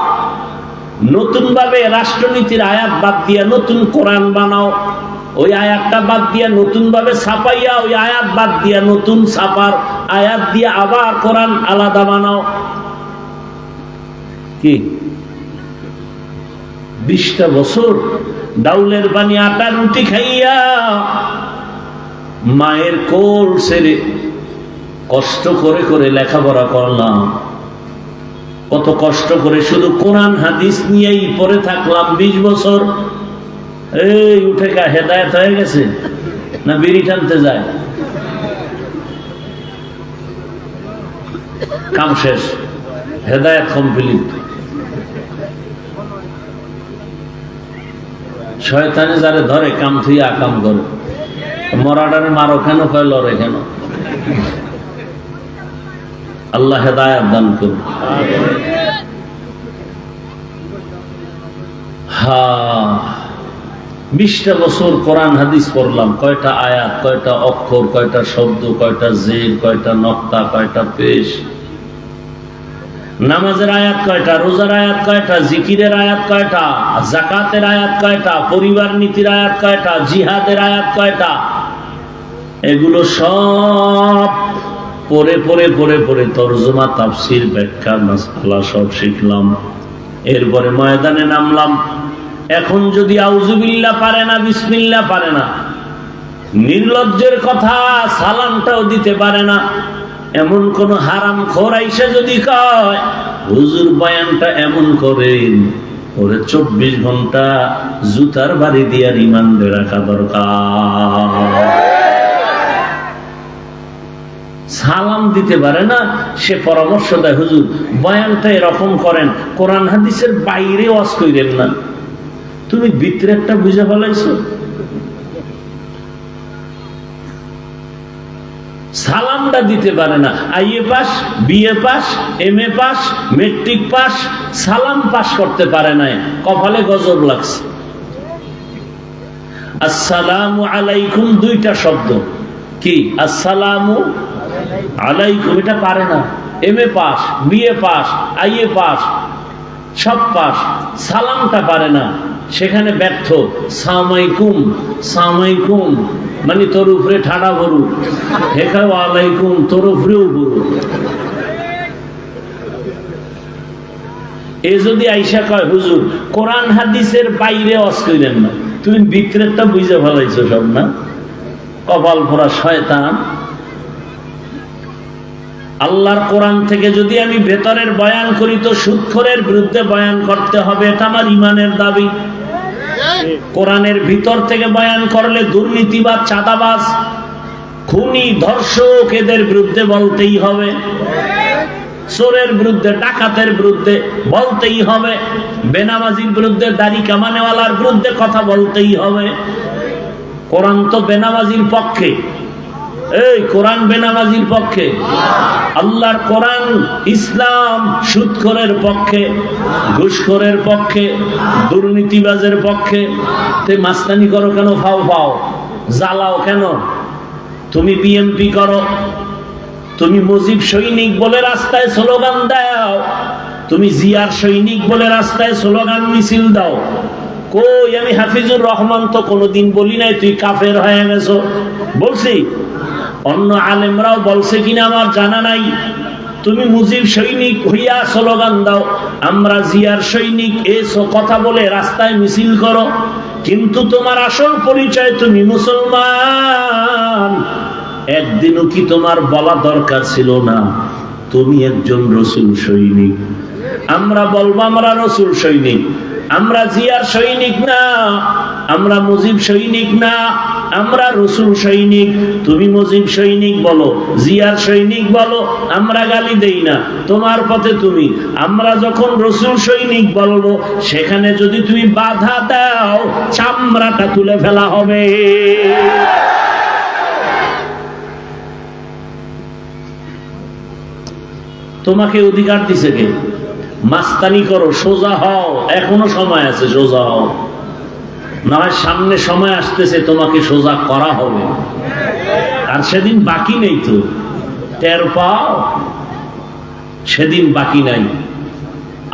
নতুন ভাবে রাষ্ট্রনীতির আয়াত বাদ দিয়ে নতুন কোরআন বানাও। ওই আয়াতটা বাদ দিয়ে নতুন ভাবে ছাপাইয়া, ওই আয়াত বাদ দিয়ে নতুন ছাপার আয়াত দিয়ে আবার কোরআন আলাদা বানাও। কি 20টা বছর ডাউলের পানি আটা রুটি খাইয়া মায়ের কোল ছেড়ে কষ্ট করে করে লেখাপড়া করলাম, কত কষ্ট করে শুধু কোরআন হাদিস নিয়েই পড়ে থাকলাম 20 বছর। এই উঠে কা হেদায়েত হয়ে গেছে না বিড়ি টানতে যায়? কাম শেষ, হেদায়েত কমপ্লিট। শয়তানে যারে ধরে কাম থুই আকাম করে। মরাডারে মারো কেন, কয় লড়ে কেন? আল্লাহ হেদায়েত দান করুন। হ্যাঁ, 20টা বছর কোরআন হাদিস পড়লাম, কয়টা আয়াত, কয়টা অক্ষর, কয়টা শব্দ, কয়টা জের, কয়টা নক্তা, কয়টা পেশ। নামাজের আয়াত কয়টা, রোজার আয়াত কয়টা, জিকিরের আয়াত কয়টা, যাকাতের আয়াত কয়টা, পরিবার নীতির আয়াত কয়টা, জিহাদের আয়াত কয়টা, এগুলো সব পড়ে পড়ে পড়ে পড়ে তরজমা, তাফসীর, ব্যাখ্যা, মাসআলা সব শিখলাম। এরপরে ময়দানে নামলাম। এখন যদি আউযুবিল্লাহ পারে না, বিসমিল্লাহ পারে না, নির্লজ্জের কথা সালামটাও দিতে পারে না, এমন কোন হারাম খোর আইসা যদি কয় হুজুর বয়ানটা এমন করেন, ওরে 24 ঘন্টা জুতার বাড়ি দিয়া রিমান্ডে রাখা দরকার। সালাম দিতে পারে না, সে পরামর্শ দেয় হুজুর বয়ানটা এরকম করেন, কোরআন হাদিসের বাইরে ওয়াজ কইরেন না। তুমি ভিতরে একটা বুঝে ফেলাইছো। সালামটা দিতে পারে না, IA pass, BA pass, MA pass, matric pass, সালাম পাস করতে পারে না, কপালে গজব লাগছে। আসসালামু আলাইকুম 2টা শব্দ, কি আসসালামু আলাইকুম, এটা পারে না। MA pass, BA pass, IA pass, সব পাস, সালামটা পারে না, সেখানে ব্যর্থ। সালামাইকুম, সালামাইকুম মানে তোর উপরে ঠাডা ভরু, হেখাও আলাইকুম তোর উপরেও ভরু। এ যদি আইসা কয় হুজুর কোরআন হাদিসের বাইরে ওয়াজ কইলেন না, তুমি ভিতরেরটা বুঝে ফেলাইছো সব না, কপাল পোড়া শয়তান। আল্লাহর কোরআন থেকে যদি আমি ভেতরের বয়ান করি তো সুদখোরের বিরুদ্ধে বয়ান করতে হবে, এটা আমার ইমানের দাবি। কোরআনের ভিতর থেকে বয়ান করলে দুর্নীতিবাজ, চাঁদাবাজ, খুনি, ধর্ষক এদের বিরুদ্ধে বলতেই হবে, চোরের বিরুদ্ধে, ডাকাতের বিরুদ্ধে বলতেই হবে, বেনামাজির বিরুদ্ধে, দাড়ি কামানেওয়ালার বিরুদ্ধে কথা বলতেই হবে। কোরআন তো বেনামাজির পক্ষে, এই কোরআন বেনামাজির পক্ষে, আল্লাহর কোরআন ইসলাম সুদখোরের পক্ষে, ঘুষখোরের পক্ষে, দুর্নীতিবাজের পক্ষে। তুই মাস্তানি করো কেন, ফাও ফাও জ্বালাও কেন? তুমি বিএমপি করো, তুমি মুজিব সৈনিক বলে রাস্তায় স্লোগান দাও, তুমি জিয়ার সৈনিক বলে রাস্তায় স্লোগান মিছিল দাও। কই আমি হাফিজুর রহমান তো কোনোদিন বলি নাই তুই কাফের হয়ে গেছো, বলছি? অন্য আলেমরাও বলছে কিনা আমার জানা নাই। তুমি মুজিব সৈনিক হইয়া স্লোগান দাও, আমরা জিয়ার সৈনিক, এসো কথা বলে রাস্তায় মিছিল করো, কিন্তু তোমার আসল পরিচয় তুমি মুসলমান। একদিনও কি তোমার বলা দরকার ছিল না তুমি একজন রসুল সৈনিক? আমরা বলবো আমরা রসুল সৈনিক, আমরা জিয়ার সৈনিক না, আমরা মুজিব সৈনিক না, আমরা রসুল সৈনিক, তুমি মুজিব সৈনিক বলো, জিয়ার সৈনিক বলো, আমরা গালি দেই না, তোমার পথে তুমি। আমরা যখন রসুল সৈনিক বলবো, সেখানে যদি তুমি বাধা দাও, চামড়াটা তুলে ফেলা হবে। তোমাকে অধিকার দিছে কে? মাস্তানি করো, সোজা হও, এখনো সময় আছে, সোজা হও। না হয় সামনে সময় আসতেছে তোমাকে সোজা করা হবে, আর সেদিন বাকি নেই তো, টের পাও, সেদিন বাকি নাই।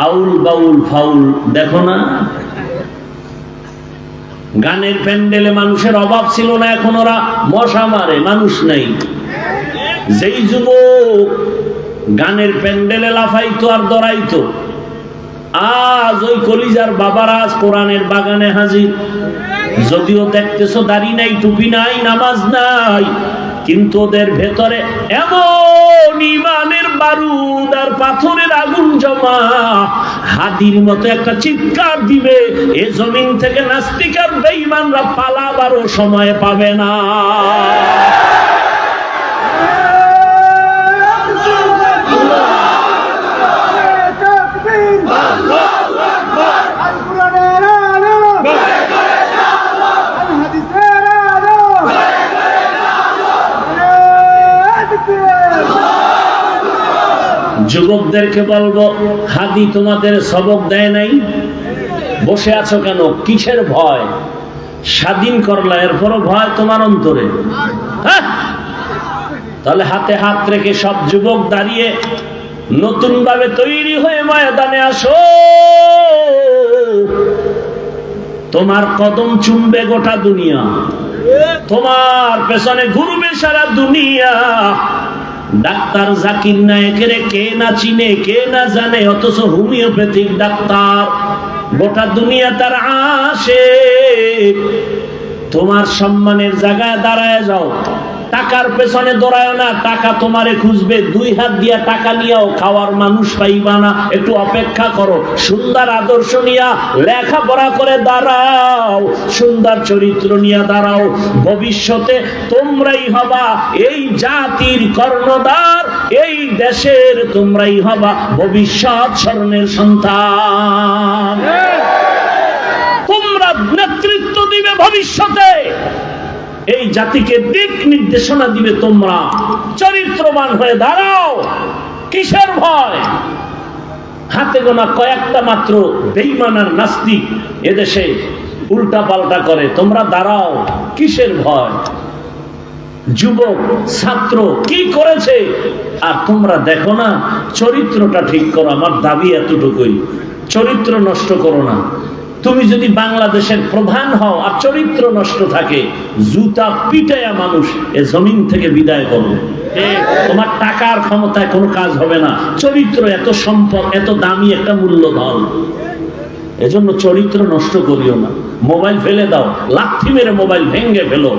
আউল বাউল ফাউল দেখো না, গানের প্যান্ডেলে মানুষের অভাব ছিল না, এখন ওরা মশা মারে, মানুষ নাই। যেই যুবক গানের প্যান্ডেলে লাফাইতো আর দৌড়াইতো, আজ ওই কলিজার বাবারা আজ কোরআনের বাগানে হাজির। যদিও দেখতেছো দাড়ি নাই, টুপি নাই, নামাজ নাই, কিন্তু ওদের ভেতরে এমন ইমানের বারুদ আর পাথরের আগুন জমা, হাদির মতো একটা চিৎকার দিবে, এ জমিন থেকে নাস্তিক আর বেঈমানরা পালাবারও সময় পাবে না। যুবকদেরকে বলবো, হাদি তোমাদের সবক দেয় নাই? বসে আছো কেন? কিসের ভয়? স্বাধীন করলা, এরপরও ভয় তোমার অন্তরে? তাহলে হাতে হাত রেখে সব যুবক দাঁড়িয়ে নতুন ভাবে তৈরি হয়ে ময়দানে আসো। তোমার কদম চুমবে গোটা দুনিয়া, তোমার পেছনে ঘুরবে সারা দুনিয়া। ডাক্তার জাকির নায়েকের কে না চিনে, কে না জানে, অথচ হোমিওপ্যাথিক ডাক্তার, গোটা দুনিয়া তার আশিক। তোমার সম্মানের জায়গায় দাঁড়ায় যাও, টাকার পেছনে দৌড়ায় না, টাকা তোমারে খুঁজবে। দুই হাত দিয়া টাকা নিয়েও খাওয়ার মানুষ পাইবা না, একটু অপেক্ষা করো। সুন্দর আদর্শ নিয়া লেখাপড়া করে দাঁড়াও, সুন্দর চরিত্র নিয়ে দাঁড়াও, ভবিষ্যতে তোমরাই হবা এই জাতির কর্ণধার, এই দেশের তোমরাই হবা ভবিষ্যৎ স্বর্ণের সন্তান। তোমরা নেতৃত্ব দিবে ভবিষ্যতে, এই জাতিকে দিক নির্দেশনা দিবে তোমরা। চরিত্রবান হয়ে দাঁড়াও, কিসের ভয়? হাতে গোনা কয়েকটা মাত্র বেঈমান আর নাস্তিক এদেশে উল্টা পাল্টা করে, তোমরা দাঁড়াও, কিসের ভয়? যুবক ছাত্র কি করেছে আর তোমরা দেখো না? চরিত্রটা ঠিক করো, আমার দাবি এতটুকুই, চরিত্র নষ্ট করো না। তুমি যদি বাংলাদেশের প্রধান হও আর চরিত্র নষ্ট থাকে, জুতা পিটায়া মানুষ এ জমিন থেকে বিদায় করবে। তোমার টাকার ক্ষমতায় কোনো কাজ হবে না। চরিত্র এত সম্পদ, এত দামি একটা মূল্যধন, এজন্য চরিত্র নষ্ট করিও না। মোবাইল ফেলে দাও, লাথি মেরে মোবাইল ভেঙে ফেলো,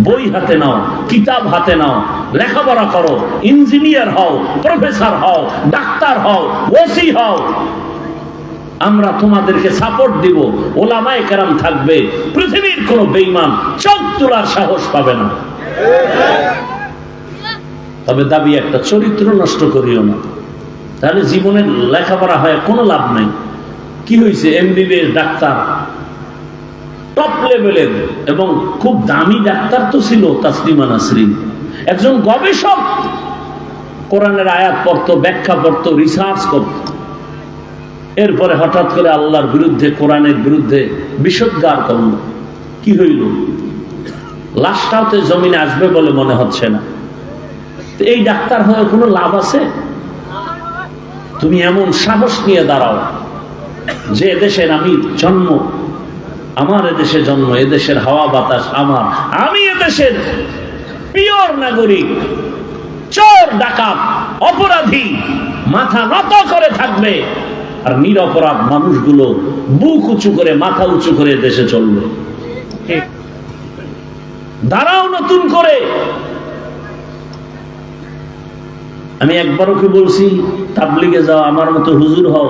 বই হাতে নাও, কিতাব হাতে নাও, লেখাপড়া করো, ইঞ্জিনিয়ার হও, প্রফেসর হও, ডাক্তার হও, ওসি হও। আমরা তোমাদেরকে সাপোর্ট দিব, ওলামায়ে কেরাম থাকবে, পৃথিবীর কোনো বেঈমান চোখ তোলার সাহস পাবে না। তবে দাবি একটা, চরিত্র নষ্ট করিও না, তাহলে জীবনের লেখাপড়া হয় কোনো লাভ নাই। কি হয়েছে? এমবিবিএস ডাক্তার, টপ লেভেলের এবং খুব দামি ডাক্তার তো ছিল তাসলিমা নাসরিন, একজন গবেষক, কোরআনের আয়াত পড়তো, ব্যাখ্যা পড়তো, রিসার্চ করত। এরপরে হঠাৎ করে আল্লাহর বিরুদ্ধে, কোরআনের বিরুদ্ধে বিষোদ্গার করল। কি হইল? লাশটাও তো জমিনে আসবে বলে মনে হচ্ছে না। এই ডাক্তার হয়ে কোনো লাভ আছে? তুমি এমন সাহস নিয়ে দাঁড়াও যে এদেশের আমি জন্ম, আমার এদেশে জন্ম, এদেশের হাওয়া বাতাস আমার, আমি এদেশের পিওর নাগরিক। চোর ডাকাত অপরাধী মাথা নত করে থাকবে, আর নিরপরাধ মানুষগুলো বুক উঁচু করে, মাথা উঁচু করে দেশে চলবে। দাঁড়াও নতুন করে। আমি একবারও কি বলছি তাবলিগে যাও, আমার মতো হুজুর হও?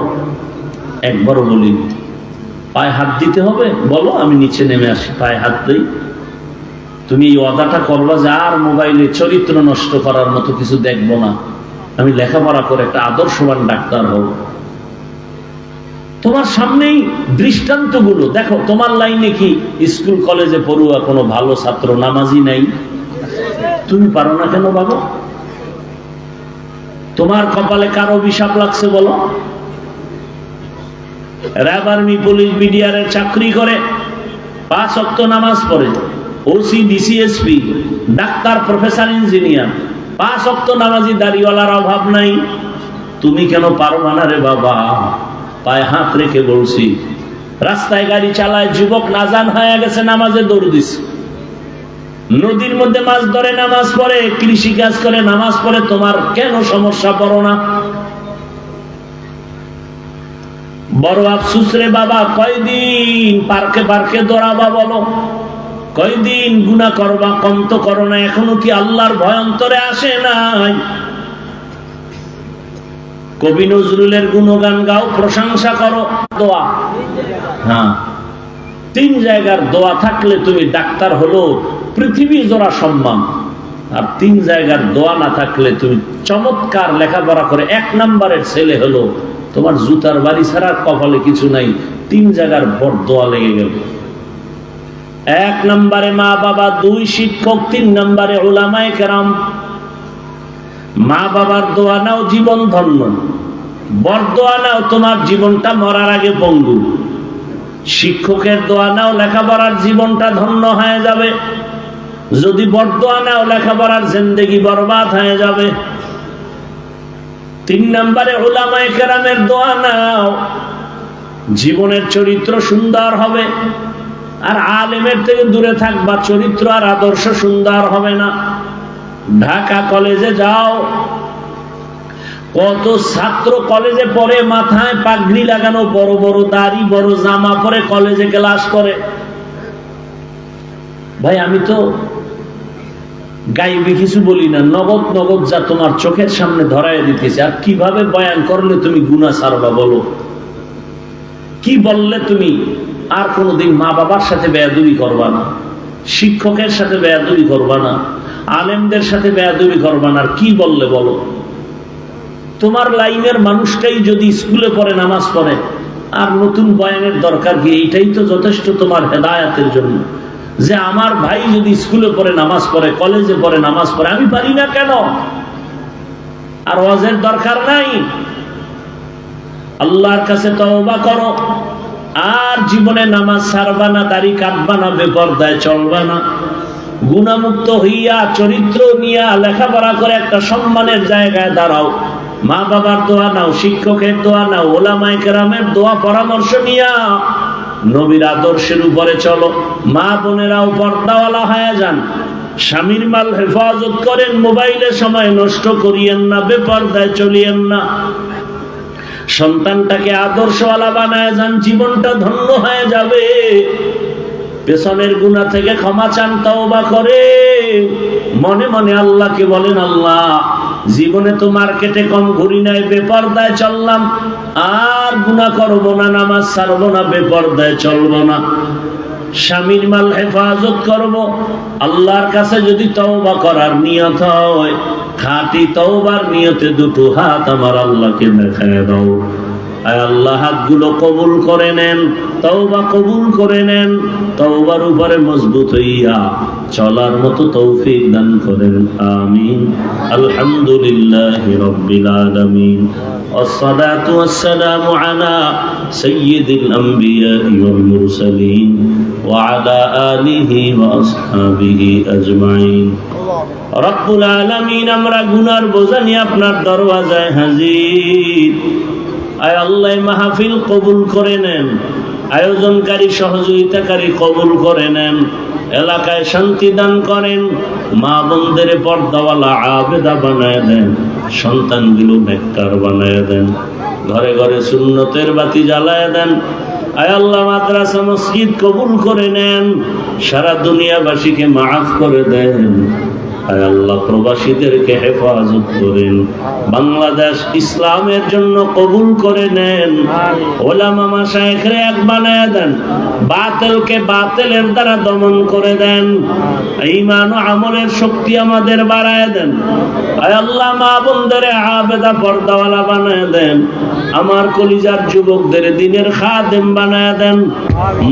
একবারও বলি। পায়ে হাত দিতে হবে, বলো, আমি নিচে নেমে আসি, পায়ে হাত দিই। তুমি এই ওয়াদাটা করবা যে আর মোবাইলে চরিত্র নষ্ট করার মতো কিছু দেখবো না, আমি লেখাপড়া করে একটা আদর্শবান ডাক্তার হব। তোমার সামনেই দৃষ্টান্তগুলো দেখো। তোমার লাইনে কি স্কুল কলেজে পড়ুয়া কোনো ভালো ছাত্র নামাজি নাই? তুমি পারো না কেন বাবা? তোমার কপালে কারো অভিশাপ লাগছে বলো? র্যাব, আর্মি, পুলিশ, বিডিআর চাকরি করে, 5 ওয়াক্ত নামাজ পড়ে, OC, DC SP, doctor, professor, engineer, 5 ওয়াক্ত নামাজি, দাড়িওয়ালার অভাব নাই। তুমি কেন পারবা না রে বাবা? পায়ে হাত রেখে বলছি, রাস্তায় গাড়ি চালায় যুবক নাজান হয়ে গেছে, নামাজে দৌড় দিছে, নদীর মধ্যে মাছ ধরে নামাজ পড়ে, কৃষি কাজ করে নামাজ পড়ে, তোমার কেন সমস্যা? পড়ো না। বড় আফসুস রে বাবা, কয়দিন পার্কে পার্কে দৌড়াবা বলো? কয়দিন গুনাহ করবা? কম তো করো না। এখনো কি আল্লাহর ভয় অন্তরে আসে নাই? কবি নজরুলের গুণগান গাও, প্রশংসা করো, দোয়া। হ্যাঁ, 3 জায়গার দোয়া থাকলে তুমি ডাক্তার হলো পৃথিবী জোড়া সম্মান। আর 3 জায়গার দোয়া না থাকলে তুমি চমৎকার লেখাপড়া করে 1 নম্বরের ছেলে হলো, তোমার জুতার বাড়ি ছাড়া কপালে কিছু নাই। 3 জায়গার বড় দোয়া লেগে গেল। 1 নম্বরে মা বাবা, 2 শিক্ষক, 3 নম্বরে উলামায়ে কেরাম। মা বাবার দোয়া নাও, জীবন ধন্য। বড় দোয়া নাও, তোমার জীবনটা মরার আগে পঙ্গু। শিক্ষকের দোয়া নাও, লেখাপড়ার জীবনটা ধন্য হয়ে যাবে। যদি বড় দোয়া নাও, লেখাপড়ার জিন্দেগি বরবাদ হয়ে যাবে। 3 নম্বরে উলামায়ে কেরামের দোয়া নাও, জীবনের চরিত্র সুন্দর হবে। আর আলেমের থেকে দূরে থাকবা, চরিত্র আর আদর্শ সুন্দর হবে না। ঢাকা কলেজে যাও, কত ছাত্র কলেজে পড়ে, মাথায় পাগড়ি লাগানো, বড় বড় দাড়ি, বড় জামা পরে কলেজে ক্লাস করে। ভাই আমি তো গাইবে কিছু বলি না, নগদ নগদ যা তোমার চোখের সামনে ধরায় দিতেছে। আর কিভাবে বয়ান করলে তুমি গুনাহ ছাড়বা বলো? কি বললে তুমি আর কোনোদিন মা বাবার সাথে বেয়াদবি করবা না, শিক্ষকের সাথে বেয়াদবি করবা না, আলেমদের সাথে বেয়াদবি করবা না? আর কি বললে বলো? তোমার লাইনের মানুষটাই যদি স্কুলে পড়ে, নামাজ পড়ে, আর নতুন বয়ানের দরকার কি? এইটাই তো যথেষ্ট তোমার হেদায়েতের জন্য। যে আমার ভাই যদি স্কুলে পড়ে, নামাজ পড়ে, কলেজে পড়ে, নামাজ পড়ে, আমি পারি না কেন? আর ওয়াজের দরকার নাই। আল্লাহর কাছে তওবা করো, আর জীবনে নামাজ ছাড়বা না, দাড়ি কাটবা না, বেপরদায় চলবা না। গুনাহমুক্ত হইয়া চরিত্র নিয়া লেখাপড়া করে একটা সম্মানের জায়গায় দাঁড়াও। মা বাবার দোয়া নাও, শিক্ষকের দোয়া নাও, উলামায়ে কেরামের দোয়া পরামর্শ নিয়া নবীর আদর্শের উপরে চলো। মা বোনেরাও পর্দাওয়ালা হয়ে যান, স্বামীর মাল হেফাজত করেন, মোবাইলে সময় নষ্ট করিয়েন না, বেপরদায় চলিয়েন না। সন্তানটাকে আদর্শওয়ালা বানায় যান, জীবনটা ধন্য হয়ে যাবে। পেছনের গুনাহ থেকে ক্ষমা চান, তওবা করে মনে মনে আল্লাহকে বলেন, আল্লাহ জীবনে তো মার্কেটে কম ঘুরি নাই, বেপরদায় চললাম, আর গুনাহ করব না, নামাজ ছাড়বো না, বেপরদায় চলবো না, স্বামীর মাল হেফাজত করব। আল্লাহর কাছে যদি তওবা করার নিয়ত হয়, খাঁটি তওবার নিয়তে 2 হাত আমার আল্লাহকে দেখায় দাও। আয় আল্লাহ, হাতগুলো কবুল করে নেন, তওবা কবুল করে নেন, তওবার উপরে মজবুত হইয়া চলার মতো তৌফিক দান করেন। আমিন। আলহামদুলিল্লাহি রাব্বিল আলামিন, ওয়াসসালাতু ওয়াসসালামু আলা সাইয়্যিদিল আমবিয়া ওয়াল মুরসালিন ওয়া আলা আলিহি ওয়া আসহাবিহি আজমাইন। রব্বুল আলামিন, আমরা গুনার বোঝা নিয়ে আপনার দরওয়াজায় হাজির। আয় আল্লাহ, মাহফিল কবুল করে নেন, আয়োজনকারী সহযোগিতাকারী কবুল করে নেন, এলাকায় শান্তি দান করেন, মা বোনদের পর্দাওয়ালা আবেদা বানায় দেন, সন্তানগুলো নেককার বানায় দেন, ঘরে ঘরে সুন্নতের বাতি জ্বালায় দেন। আয় আল্লাহ, মাদ্রাসা মসজিদ কবুল করে নেন, সারা দুনিয়াবাসীকে মাফ করে দেন। আয় আল্লাহ প্রবাসীদেরকে হেফাজত করেন, বাংলাদেশ ইসলামের জন্য কবুল করে নেন, ওলামা মাশায়েখরে এক বানায় দেন, বাতিলকে বাতিলের দ্বারা দমন করে দেন, ঈমান ও আমলের শক্তি আমাদের বাড়ায় দেন। আয় আল্লাহ মা বোনদের আবেদা পর্দাওয়ালা বানায় দেন, আমার কলিজার যুবকদের দ্বীনের খাদেম বানায় দেন,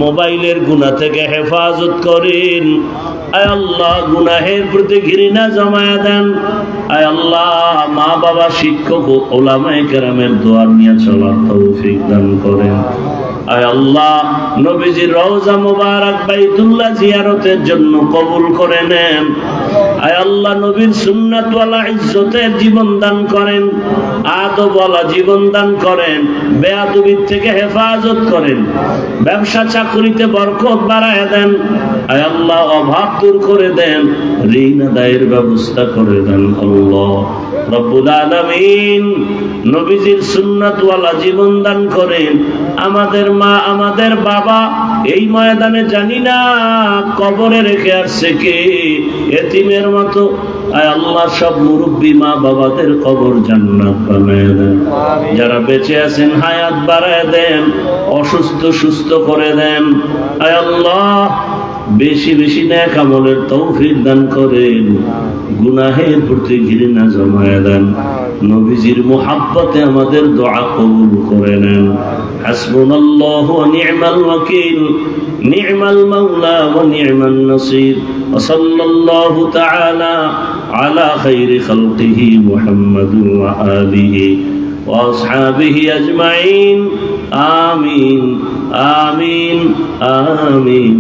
মোবাইলের গুনাহ থেকে হেফাজত করেন। আয় আল্লাহ গুনাহের প্রতি ঘৃণা জমায়া দেন। আয় আল্লাহ মা বাবা শিক্ষক ও ওলামায়ে কেরামের দোয়া নিয়ে চলার তৌফিক দান করেন। আয় আল্লাহ নবীজির রওজা মুবারক বাইতুল্লাহ জিয়ারতের জন্য কবুল করে নেন। আয় আল্লাহ নবীর সুন্নাত ওয়ালা ইজ্জতের জীবন দান করেন, আদব ওয়ালা জীবন দান করেন, বেয়াদবির থেকে হেফাজত করেন, ব্যবসা চাকরিতে বরকত বাড়ায় দেন। আয় আল্লাহ অভাব দূর করে দেন, ঋণ আদায়ের ব্যবস্থা করে দেন। আল্লাহ রব্বুল আলামিন নবীজির সুন্নাত ওয়ালা জীবন দান করেন। আমাদের মা আমাদের বাবা এই ময়দানে জানি না কবরে রেখে আসছে কে, এতিমের মতো। আয় আল্লাহ সব মুরব্বী মা বাবাদের কবর জান্নাত বানায় দেন, যারা বেঁচে আছেন হায়াত বাড়ায় দেন, অসুস্থ সুস্থ করে দেন। আয় আল্লাহ বেশি বেশি নেক আমলের তৌফিক দান করেন, গুনাহের প্রতি ঘৃণা জমায় দেন, নবীজির মুহাব্বতে আমাদের দোয়া কবুল করে নেন। হাসবুনাল্লাহু ওয়া নি'মাল ওয়াকিল, নি'মাল মাওলা ওয়া নি'মান নাসির। ওয়া সাল্লাল্লাহু তাআলা আলা খাইরি খালকিহি মুহাম্মাদিন ওয়া আলিহি ওয়া আসহাবিহি আজমাইন। আমিন আমিন আমিন।